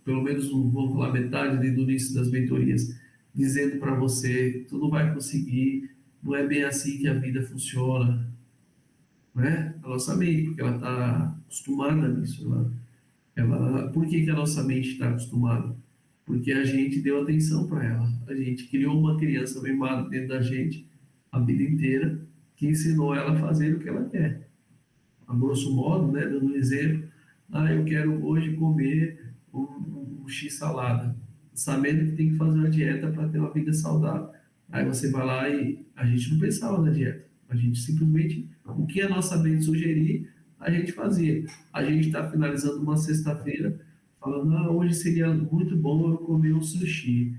pelo menos vamos falar metade do início das mentorias, dizendo para você, tu não vai conseguir, não é bem assim que a vida funciona, né? A nossa mente, porque ela está acostumada nisso. Por que, que a nossa mente está acostumada? Porque a gente deu atenção para ela. A gente criou uma criança mimada dentro da gente a vida inteira, que ensinou ela a fazer o que ela quer. A grosso modo, né, dando um exemplo, eu quero hoje comer um X salada, sabendo que tem que fazer uma dieta para ter uma vida saudável. Aí você vai lá e a gente não pensava na dieta. A gente simplesmente, o que a nossa mente sugerir, a gente fazia. A gente está finalizando uma sexta-feira, falando, hoje seria muito bom eu comer um sushi.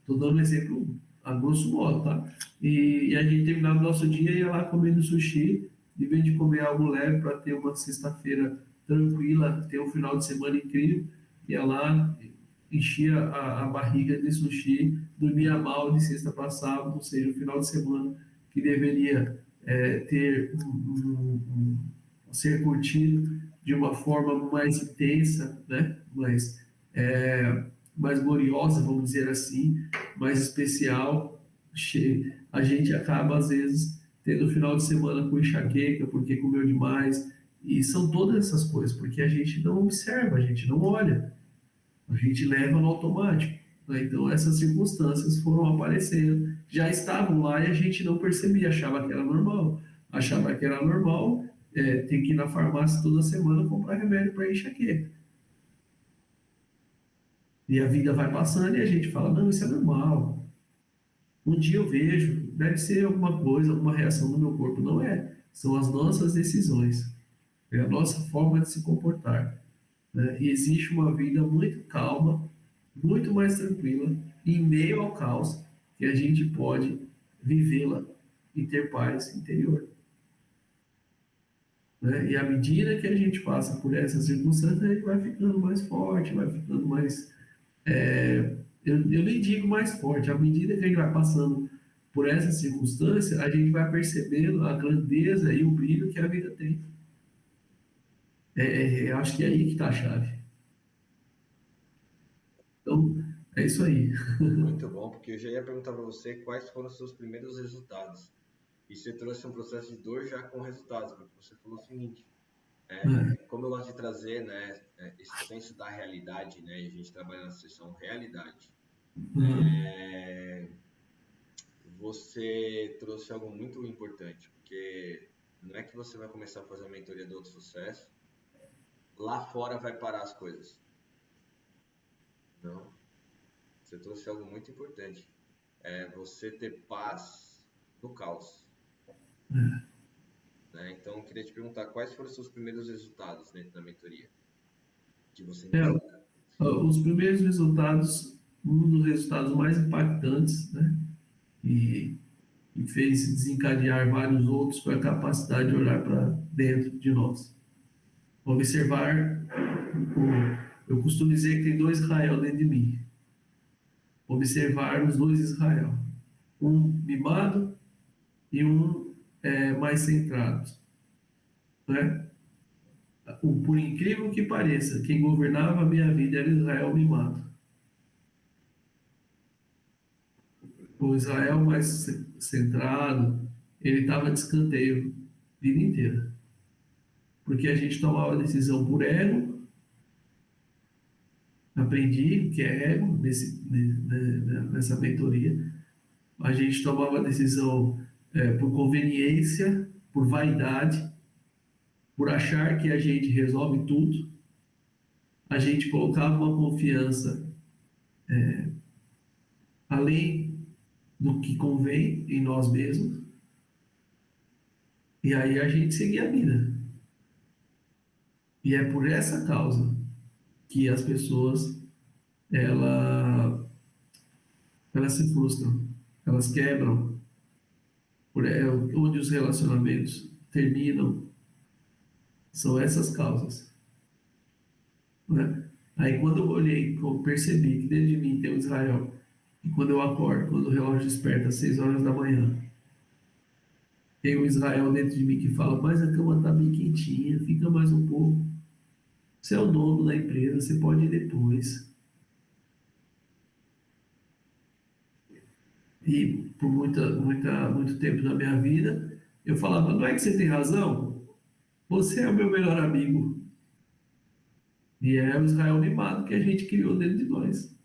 Estou dando um exemplo a grosso modo, tá? E a gente terminava o nosso dia e ia lá comendo sushi, de vez de comer algo leve para ter uma sexta-feira tranquila, ter um final de semana incrível, ia lá, enchia a barriga de sushi, dormia mal de sexta para sábado, ou seja, o final de semana que deveria ter ser curtido de uma forma mais intensa, né? Mais gloriosa, vamos dizer assim, mais especial. A gente acaba, às vezes, tendo o final de semana com enxaqueca, porque comeu demais. E são todas essas coisas, porque a gente não observa, a gente não olha, a gente leva no automático. Né? Então, essas circunstâncias foram aparecendo, já estavam lá e a gente não percebia, achava que era normal. Achava que era normal ter que ir na farmácia toda semana comprar remédio para enxaqueca. E a vida vai passando e a gente fala, não, isso é normal. Um dia eu vejo, deve ser alguma coisa, alguma reação do meu corpo. Não é. São as nossas decisões. É a nossa forma de se comportar. Né? E existe uma vida muito calma, muito mais tranquila, em meio ao caos, que a gente pode vivê-la e ter paz interior. Né? E à medida que a gente passa por essas circunstâncias, a gente vai ficando mais forte, vai ficando mais. Eu nem digo mais forte, à medida que a gente vai passando por essa circunstância, a gente vai percebendo a grandeza e o brilho que a vida tem. Eu acho que é aí que está a chave. Então, é isso aí. Muito bom, porque eu já ia perguntar para você quais foram os seus primeiros resultados. E você trouxe um processo de dor já com resultados, porque você falou o seguinte, como eu gosto de trazer, né, esse senso da realidade, né, e a gente trabalha na seção realidade, é, você trouxe algo muito importante, porque não é que você vai começar a fazer a mentoria do outro sucesso, lá fora vai parar as coisas. Não. Você trouxe algo muito importante. É você ter paz no caos. Né? Então, eu queria te perguntar quais foram os seus primeiros resultados dentro da mentoria que você me É, conta. os primeiros resultados, um dos resultados mais impactantes, né, e, e fez desencadear vários outros, foi a capacidade de olhar para dentro de nós. Observar, eu costumo dizer que tem dois Israel dentro de mim. Observar os dois Israel. Um mimado e um mais centrado. Né? Por incrível que pareça, quem governava a minha vida era Israel mimado. O Israel mais centrado, ele estava de escanteio a vida inteira. Porque a gente tomava decisão por ego, aprendi o que é ego nessa mentoria. A gente tomava decisão por conveniência, por vaidade, por achar que a gente resolve tudo. A gente colocava uma confiança além do que convém em nós mesmos, e aí a gente seguia a vida. E é por essa causa que as pessoas ela, elas se frustram, elas quebram, onde os relacionamentos terminam, são essas causas. Né? Aí quando eu olhei, eu percebi que dentro de mim tem o Israel, e quando eu acordo, quando o relógio desperta às 6 horas da manhã, tem o Israel dentro de mim que fala, mas a cama está bem quentinha, fica mais um pouco. Você é o dono da empresa, você pode ir depois. E por muito tempo na minha vida, eu falava, não é que você tem razão? Você é o meu melhor amigo. E é o Israel mimado que a gente criou dentro de nós.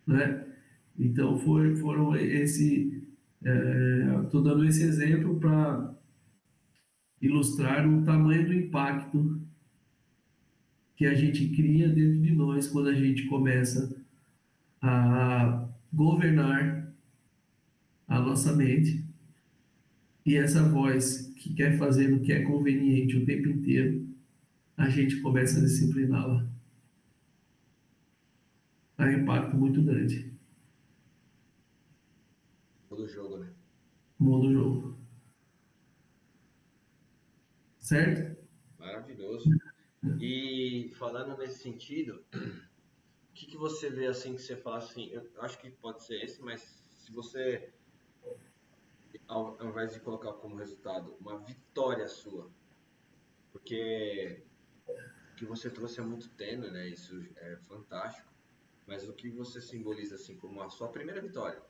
Né? Então foram esse. Estou dando esse exemplo para ilustrar o tamanho do impacto que a gente cria dentro de nós quando a gente começa a governar a nossa mente e essa voz que quer fazer o que é conveniente o tempo inteiro, a gente começa a discipliná-la. há impacto muito grande. Todo jogo, né? Muda o jogo. Certo? Maravilhoso. E falando nesse sentido, o que que você vê assim que você fala assim, eu acho que pode ser esse, mas se você, ao invés de colocar como resultado uma vitória sua, porque o que você trouxe é muito tênue, né? Isso é fantástico. Mas o que você simboliza assim como a sua primeira vitória?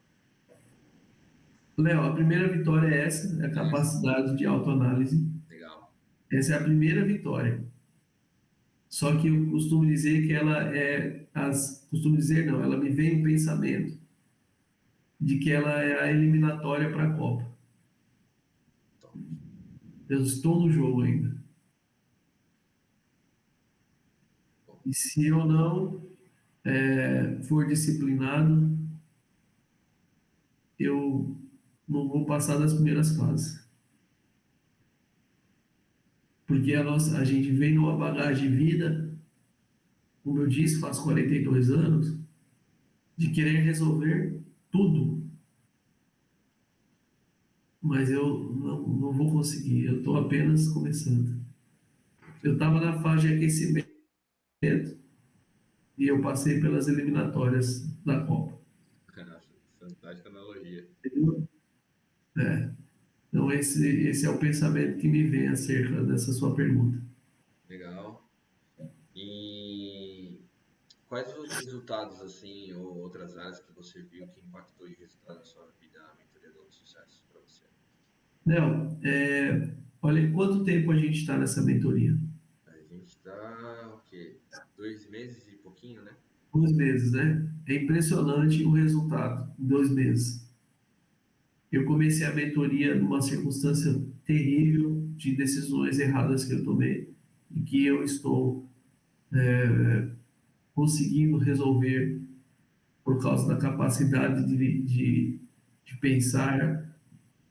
Léo, a primeira vitória é essa, é a É essa. capacidade de autoanálise. Legal. Essa é a primeira vitória. Só que eu costumo dizer que costumo dizer não, ela me vem um pensamento de que ela é a eliminatória para a Copa. Top. Eu estou no jogo ainda. Bom, E se eu não for disciplinado, eu não vou passar das primeiras fases. Porque a gente vem numa bagagem de vida, como eu disse, faz 42 anos, de querer resolver tudo. Mas eu não vou conseguir, eu estou apenas começando. muito Eu bom. estava na fase de aquecimento e eu passei pelas eliminatórias da Copa. Fantástica analogia. Entendeu? É. Então, esse é o pensamento que me vem acerca dessa sua pergunta. Legal. E quais os resultados, assim, ou outras áreas que você viu que impactou de resultado na sua vida, a mentoria do sucesso para você? Léo, olha quanto tempo a gente está nessa mentoria. A gente está, o quê? 2 meses e pouquinho, né? 2 meses, né? É impressionante o resultado em 2 meses. Eu comecei a mentoria numa circunstância terrível de decisões erradas que eu tomei e que eu estou conseguindo resolver por causa da capacidade de pensar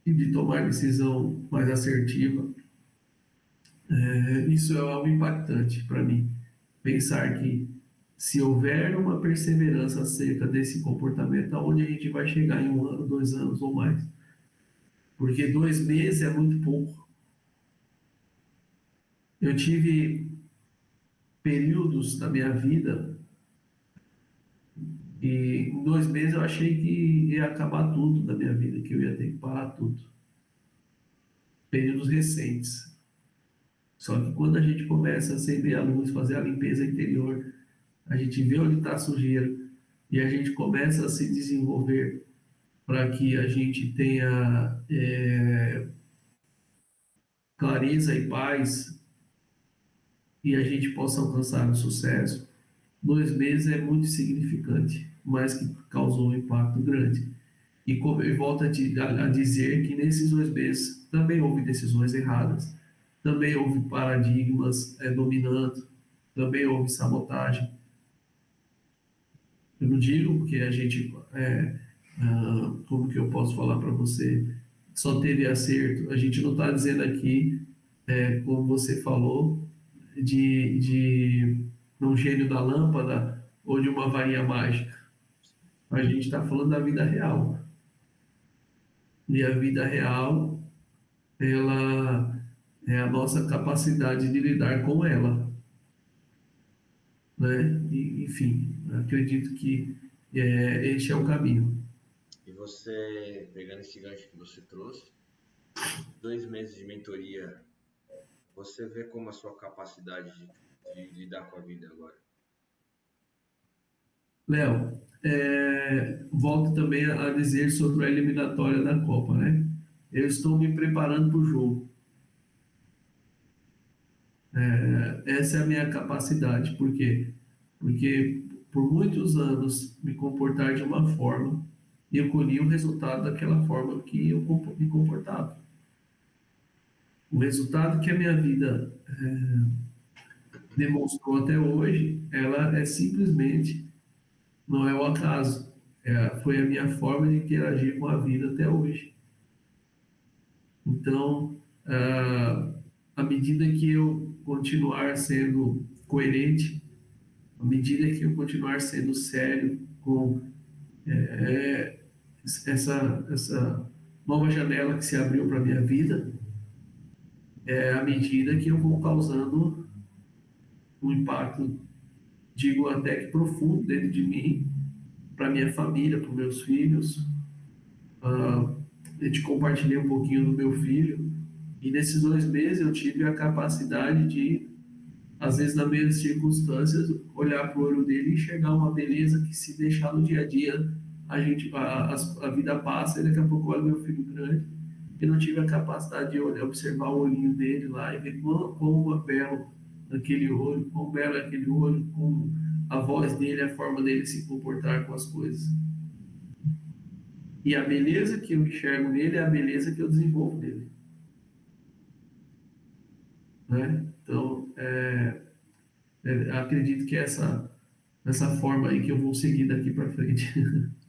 e de tomar decisão mais assertiva. Isso é algo impactante para mim. Pensar que se houver uma perseverança acerca desse comportamento, aonde a gente vai chegar em 1 ano, 2 anos ou mais. Porque 2 meses é muito pouco. Eu tive períodos da minha vida e em 2 meses eu achei que ia acabar tudo da minha vida, que eu ia ter que parar tudo. Períodos recentes. Só que quando a gente começa a acender a luz, fazer a limpeza interior, a gente vê onde está a sujeira e a gente começa a se desenvolver para que a gente tenha clareza e paz e a gente possa alcançar o sucesso. 2 meses é muito significante, mas que causou um impacto grande. E como eu volto a dizer que nesses 2 meses também houve decisões erradas, também houve paradigmas dominando, também houve sabotagem. Eu não digo porque a gente, como que eu posso falar para você, só teve acerto. A gente não está dizendo aqui, como você falou, de um gênio da lâmpada ou de uma varinha mágica. A gente está falando da vida real. E a vida real, ela é a nossa capacidade de lidar com ela, né? E, enfim, acredito que este é o caminho. E você, pegando esse gancho que você trouxe, 2 meses de mentoria, você vê como a sua capacidade de lidar com a vida agora? Léo, volto também a dizer sobre a eliminatória da Copa, né? Eu estou me preparando para o jogo. Essa é a minha capacidade. Por quê? Porque por muitos anos me comportar de uma forma e eu colhi o resultado daquela forma que eu me comportava. O resultado que a minha vida demonstrou até hoje, ela é simplesmente, não é o acaso, foi a minha forma de interagir com a vida até hoje. Então, à medida que eu continuar sendo coerente, À medida que eu continuar sendo sério com é, essa nova janela que se abriu para a minha vida, à medida que eu vou causando um impacto, digo até que profundo dentro de mim, para minha família, para os meus filhos. Eu te compartilhei um pouquinho do meu filho, e nesses 2 meses eu tive a capacidade de, às vezes, nas mesmas circunstâncias, olhar para o olho dele e enxergar uma beleza que, se deixar no dia a dia, a vida passa e daqui a pouco olha meu filho grande. Eu não tive a capacidade de olhar, observar o olhinho dele lá e ver como é belo aquele olho, como belo é aquele olho, como a voz dele, a forma dele se comportar com as coisas. E a beleza que eu enxergo nele é a beleza que eu desenvolvo nele. Né? Então, acredito que é essa forma aí que eu vou seguir daqui para frente.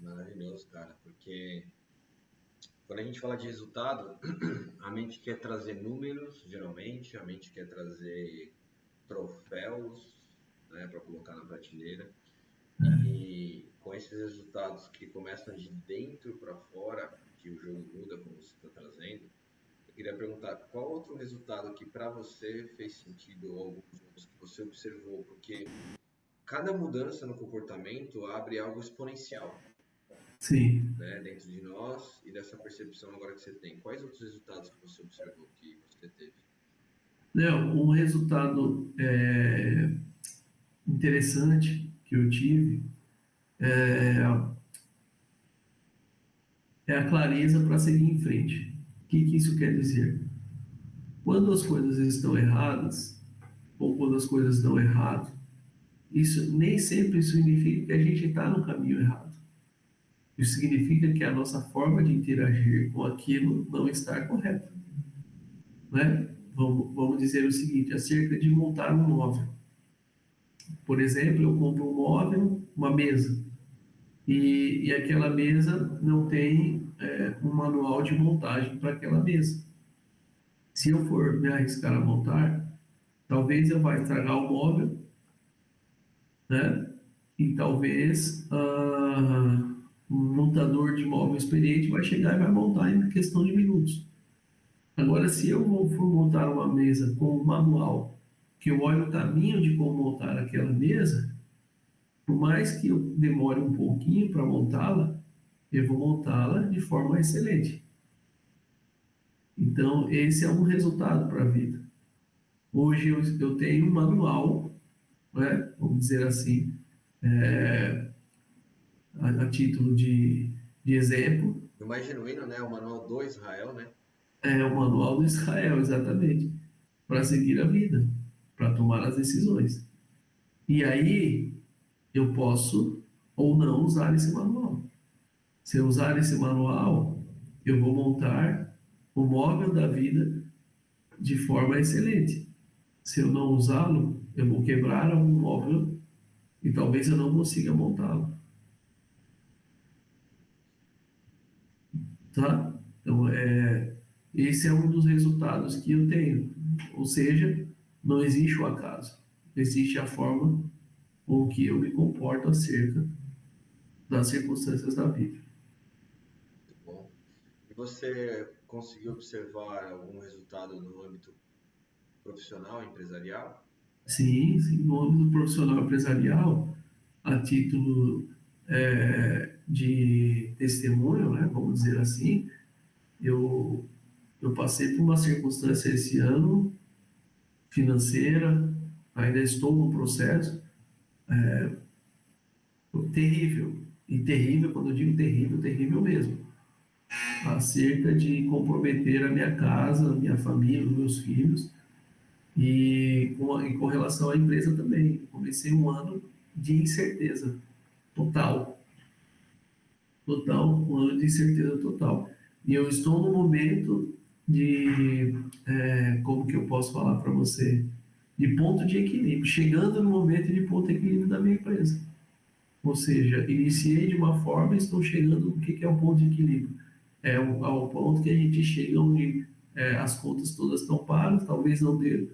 Maravilhoso, cara, porque quando a gente fala de resultado, a mente quer trazer números, geralmente, a mente quer trazer troféus, né, para colocar na prateleira. E com esses resultados que começam de dentro para fora, que o jogo muda, como você está trazendo, eu queria perguntar qual outro resultado que para você fez sentido, ou alguns outros que você observou, porque cada mudança no comportamento abre algo exponencial, Sim. né, dentro de nós e dessa percepção agora que você tem. Quais outros resultados que você observou que você teve? Léo, um resultado interessante que eu tive é a clareza para seguir em frente. O que isso quer dizer? Quando as coisas estão erradas, ou quando as coisas dão errado, isso nem sempre significa que a gente está no caminho errado. Isso significa que a nossa forma de interagir com aquilo não está correta. Né? Vamos dizer o seguinte, acerca de montar um móvel. Por exemplo, eu compro um móvel, uma mesa, e aquela mesa não tem um manual de montagem para aquela mesa. Se eu for me arriscar a montar, talvez eu vá estragar o móvel, né? E talvez um montador de móvel experiente vai chegar e vai montar em questão de minutos. Agora, se eu for montar uma mesa com um manual, que eu olho o caminho de como montar aquela mesa, por mais que eu demore um pouquinho para montá-la, eu vou montá-la de forma excelente. Então, esse é um resultado para a vida. Hoje eu tenho um manual, né, vamos dizer assim, a título de exemplo, O mais genuíno, né? O manual do Israel, né? é o manual do Israel, exatamente, para seguir a vida, para tomar as decisões. E aí eu posso ou não usar esse manual. Se eu usar esse manual, eu vou montar o móvel da vida de forma excelente. Se eu não usá-lo, eu vou quebrar algum móvel e talvez eu não consiga montá-lo. Tá? Então, esse é um dos resultados que eu tenho. Ou seja, não existe o acaso. Existe a forma com que eu me comporto acerca das circunstâncias da vida. Muito bom. E você conseguiu observar algum resultado no âmbito profissional, empresarial? Sim, sim, no âmbito profissional empresarial, a título de testemunho, né, vamos dizer assim, eu, eu passei por uma circunstância esse ano financeira, ainda estou no processo, terrível. E terrível, quando eu digo terrível, terrível mesmo. Acerca de comprometer a minha casa, a minha família, os meus filhos, e com relação à empresa também. Comecei um ano de incerteza total. Total, um ano de incerteza total. E eu estou no momento de, como que eu posso falar para você, de ponto de equilíbrio, chegando no momento de ponto de equilíbrio da minha empresa. Ou seja, iniciei de uma forma e estou chegando no que é o ponto de equilíbrio. Ao ponto que a gente chega onde as contas todas estão pagas, talvez não dê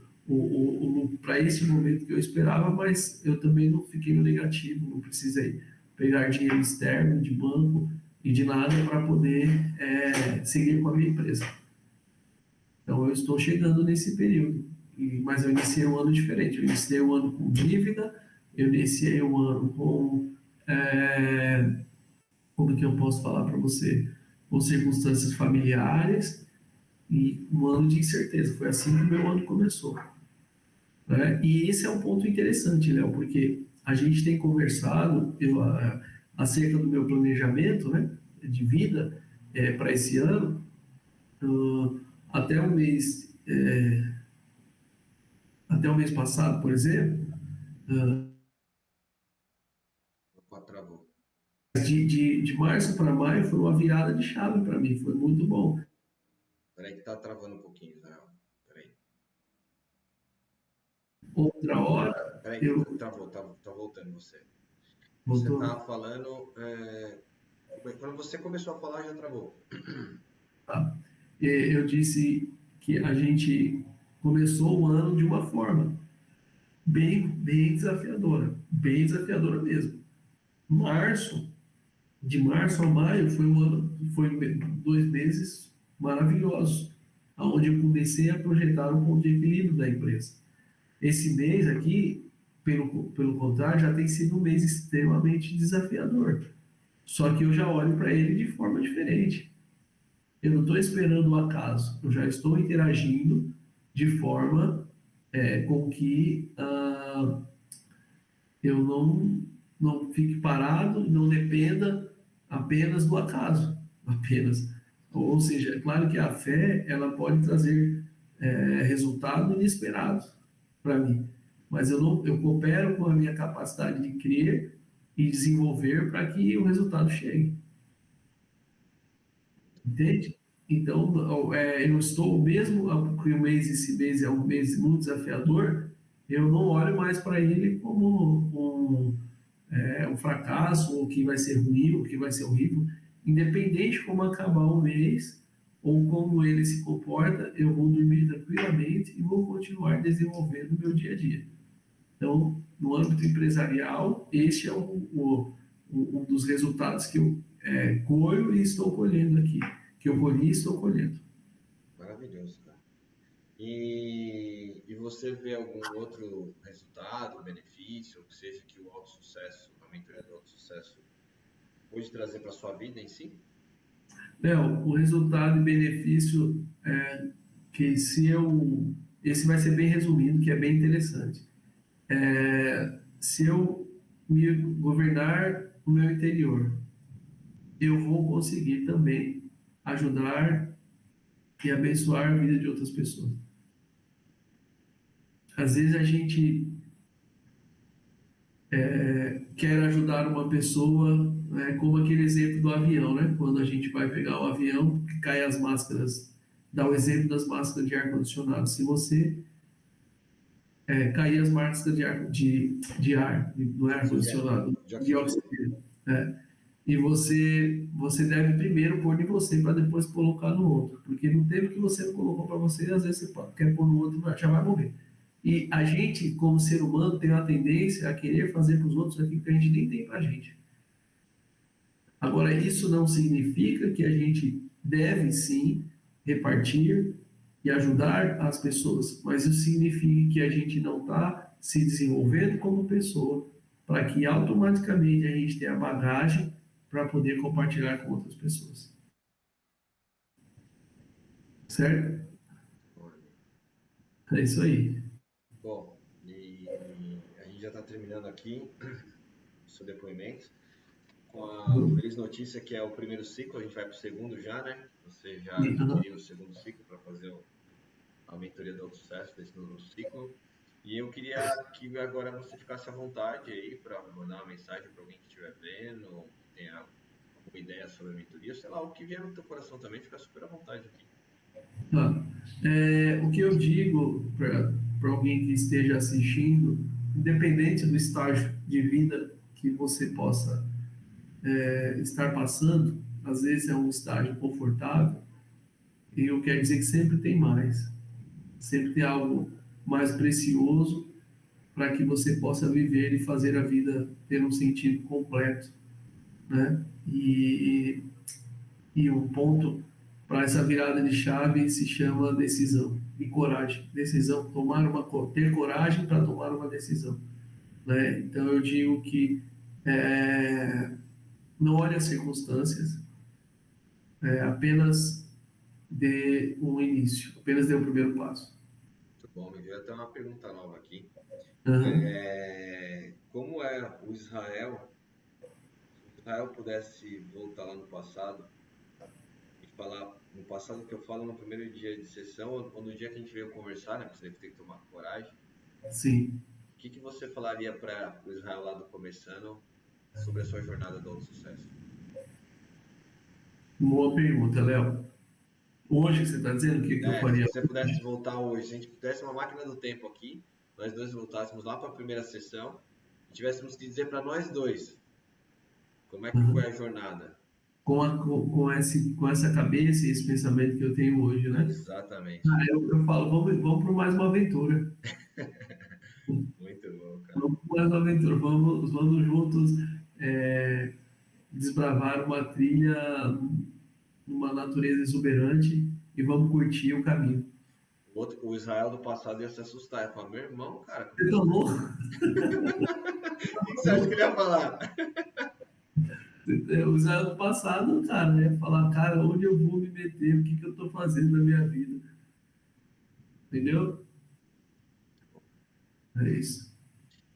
para esse momento que eu esperava, mas eu também não fiquei no negativo, não precisei pegar dinheiro externo de banco e de nada para poder seguir com a minha empresa. Então eu estou chegando nesse período, mas eu iniciei um ano diferente. Eu iniciei um ano com dívida, eu iniciei um ano com, como que eu posso falar para você, com circunstâncias familiares e um ano de incerteza. Foi assim que o meu ano começou. Né? E esse é um ponto interessante, Léo, porque a gente tem conversado acerca do meu planejamento, né, de vida para esse ano, até o mês passado, por exemplo, Opa, travou. de março para maio foi uma virada de chave para mim, foi muito bom. Peraí que tá travando um pouquinho, Israel. Peraí. Outra hora, Peraí que eu travou, tá voltando você. Você voltou, tava falando, quando você começou a falar já travou. tá? Eu disse que a gente começou o ano de uma forma bem desafiadora mesmo. Março, de março a maio foi 2 meses maravilhosos, onde eu comecei a projetar um ponto de equilíbrio da empresa. Esse mês aqui, pelo contrário, já tem sido um mês extremamente desafiador. Só que eu já olho para ele de forma diferente. Eu não estou esperando o acaso, eu já estou interagindo de forma com que eu não fique parado, não dependa apenas do acaso, apenas. Ou seja, é claro que a fé ela pode trazer resultados inesperados para mim, mas eu coopero com a minha capacidade de crer e desenvolver para que o resultado chegue, entende? Então, eu estou mesmo que esse mês é um mês muito desafiador, eu não olho mais para ele como um fracasso, ou que vai ser ruim, ou que vai ser horrível, independente de como acabar o mês, ou como ele se comporta, eu vou dormir tranquilamente e vou continuar desenvolvendo o meu dia a dia. Então, no âmbito empresarial, este é um dos resultados que eu colho e estou colhendo aqui, que eu colhi e estou colhendo. Maravilhoso, cara. E você vê algum outro resultado, benefício, ou que seja que o autossucesso, a mentoria do autossucesso, pode trazer para a sua vida em si? Léo, o resultado e benefício que se eu... Esse vai ser bem resumido, que é bem interessante. Se eu me governar o meu interior, eu vou conseguir também ajudar e abençoar a vida de outras pessoas. Às vezes a gente quer ajudar uma pessoa, como aquele exemplo do avião, né? Quando a gente vai pegar o avião, que cai as máscaras, dá o exemplo das máscaras de ar-condicionado. Se você cair as máscaras de ar, não é Oxigênio. ar-condicionado, De de oxigênio. oxigênio, e você deve primeiro pôr em você para depois colocar no outro, porque no tempo que você não colocou para você, às vezes você quer pôr no outro e já vai morrer. E a gente, como ser humano, tem uma tendência a querer fazer para os outros aquilo que a gente nem tem para a gente. Agora, isso não significa que a gente deve sim repartir e ajudar as pessoas, mas isso significa que a gente não está se desenvolvendo como pessoa, para que automaticamente a gente tenha bagagem para poder compartilhar com outras pessoas. Certo? Olha. É isso aí. Bom, e a gente já está terminando aqui o seu depoimento com a feliz notícia que é o primeiro ciclo, a gente vai para o segundo já, né? Você já adquiriu o segundo ciclo para fazer a mentoria do sucesso desse novo ciclo. E eu queria que agora você ficasse à vontade aí para mandar uma mensagem para alguém que estiver vendo, que tenha alguma ideia sobre a mentoria, sei lá, o que vier no teu coração também, fica super à vontade aqui. Tá. O que eu digo para alguém que esteja assistindo, independente do estágio de vida que você possa estar passando, às vezes é um estágio confortável, e eu quero dizer que sempre tem mais, sempre tem algo mais precioso para que você possa viver e fazer a vida ter um sentido completo, né? E o ponto para essa virada de chave se chama decisão e coragem. Decisão, ter coragem para tomar uma decisão, né? Então eu digo que é, não olhe as circunstâncias, apenas dê um início, apenas dê o primeiro passo. Muito bom, me veio até uma pergunta nova aqui. Uhum. Como é o Israel, se o Israel pudesse voltar lá no passado e falar, no passado que eu falo no primeiro dia de sessão, ou no dia que a gente veio conversar, né, porque você deve ter que tomar coragem, Sim, o que que você falaria para o Israel lá do começando sobre a sua jornada do sucesso? boa pergunta, Léo. Hoje você está dizendo o que eu Se faria? você pudesse voltar hoje, se a gente pudesse uma máquina do tempo aqui, nós dois voltássemos lá para a primeira sessão e tivéssemos que dizer para nós dois como é que foi a jornada. Com essa cabeça e esse pensamento que eu tenho hoje, né? Exatamente. Eu falo, vamos para mais uma aventura. Muito bom, cara. Vamos para mais uma aventura. Vamos juntos é, desbravar uma trilha numa natureza exuberante e vamos curtir o caminho. O Israel do passado ia se assustar. Ia falar, meu irmão, cara, como Você que tá você tá... louco? O que que você acha que ele ia falar? Usar ano passado, cara, né? Falar, cara, onde eu vou me meter? O que que eu tô fazendo na minha vida? Entendeu? É isso.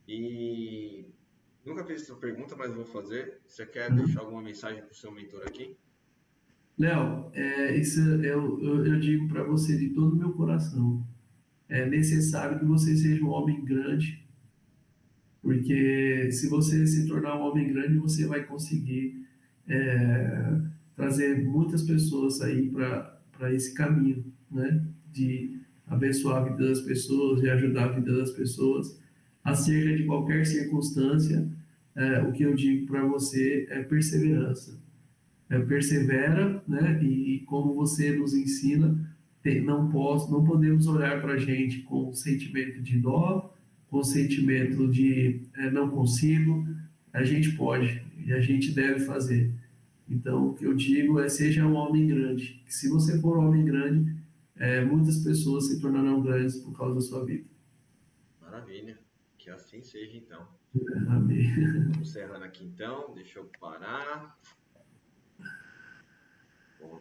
E nunca fiz essa pergunta, mas vou fazer. Você quer deixar alguma mensagem para o seu mentor aqui? Léo, isso eu digo para você de todo o meu coração. É necessário que você seja um homem grande, porque se você se tornar um homem grande, você vai conseguir é, trazer muitas pessoas aí para esse caminho, né? De abençoar a vida das pessoas e ajudar a vida das pessoas acerca de qualquer circunstância. O que eu digo para você é perseverança. Persevera, né? E como você nos ensina, não podemos olhar para a gente com sentimento de dó, com sentimento de não consigo. A gente pode e a gente deve fazer. Então, o que eu digo é: seja um homem grande. Que se você for um homem grande, muitas pessoas se tornarão grandes por causa da sua vida. Maravilha. Que assim seja, então. Amém. Vamos encerrando aqui, então. Deixa eu parar. Bom,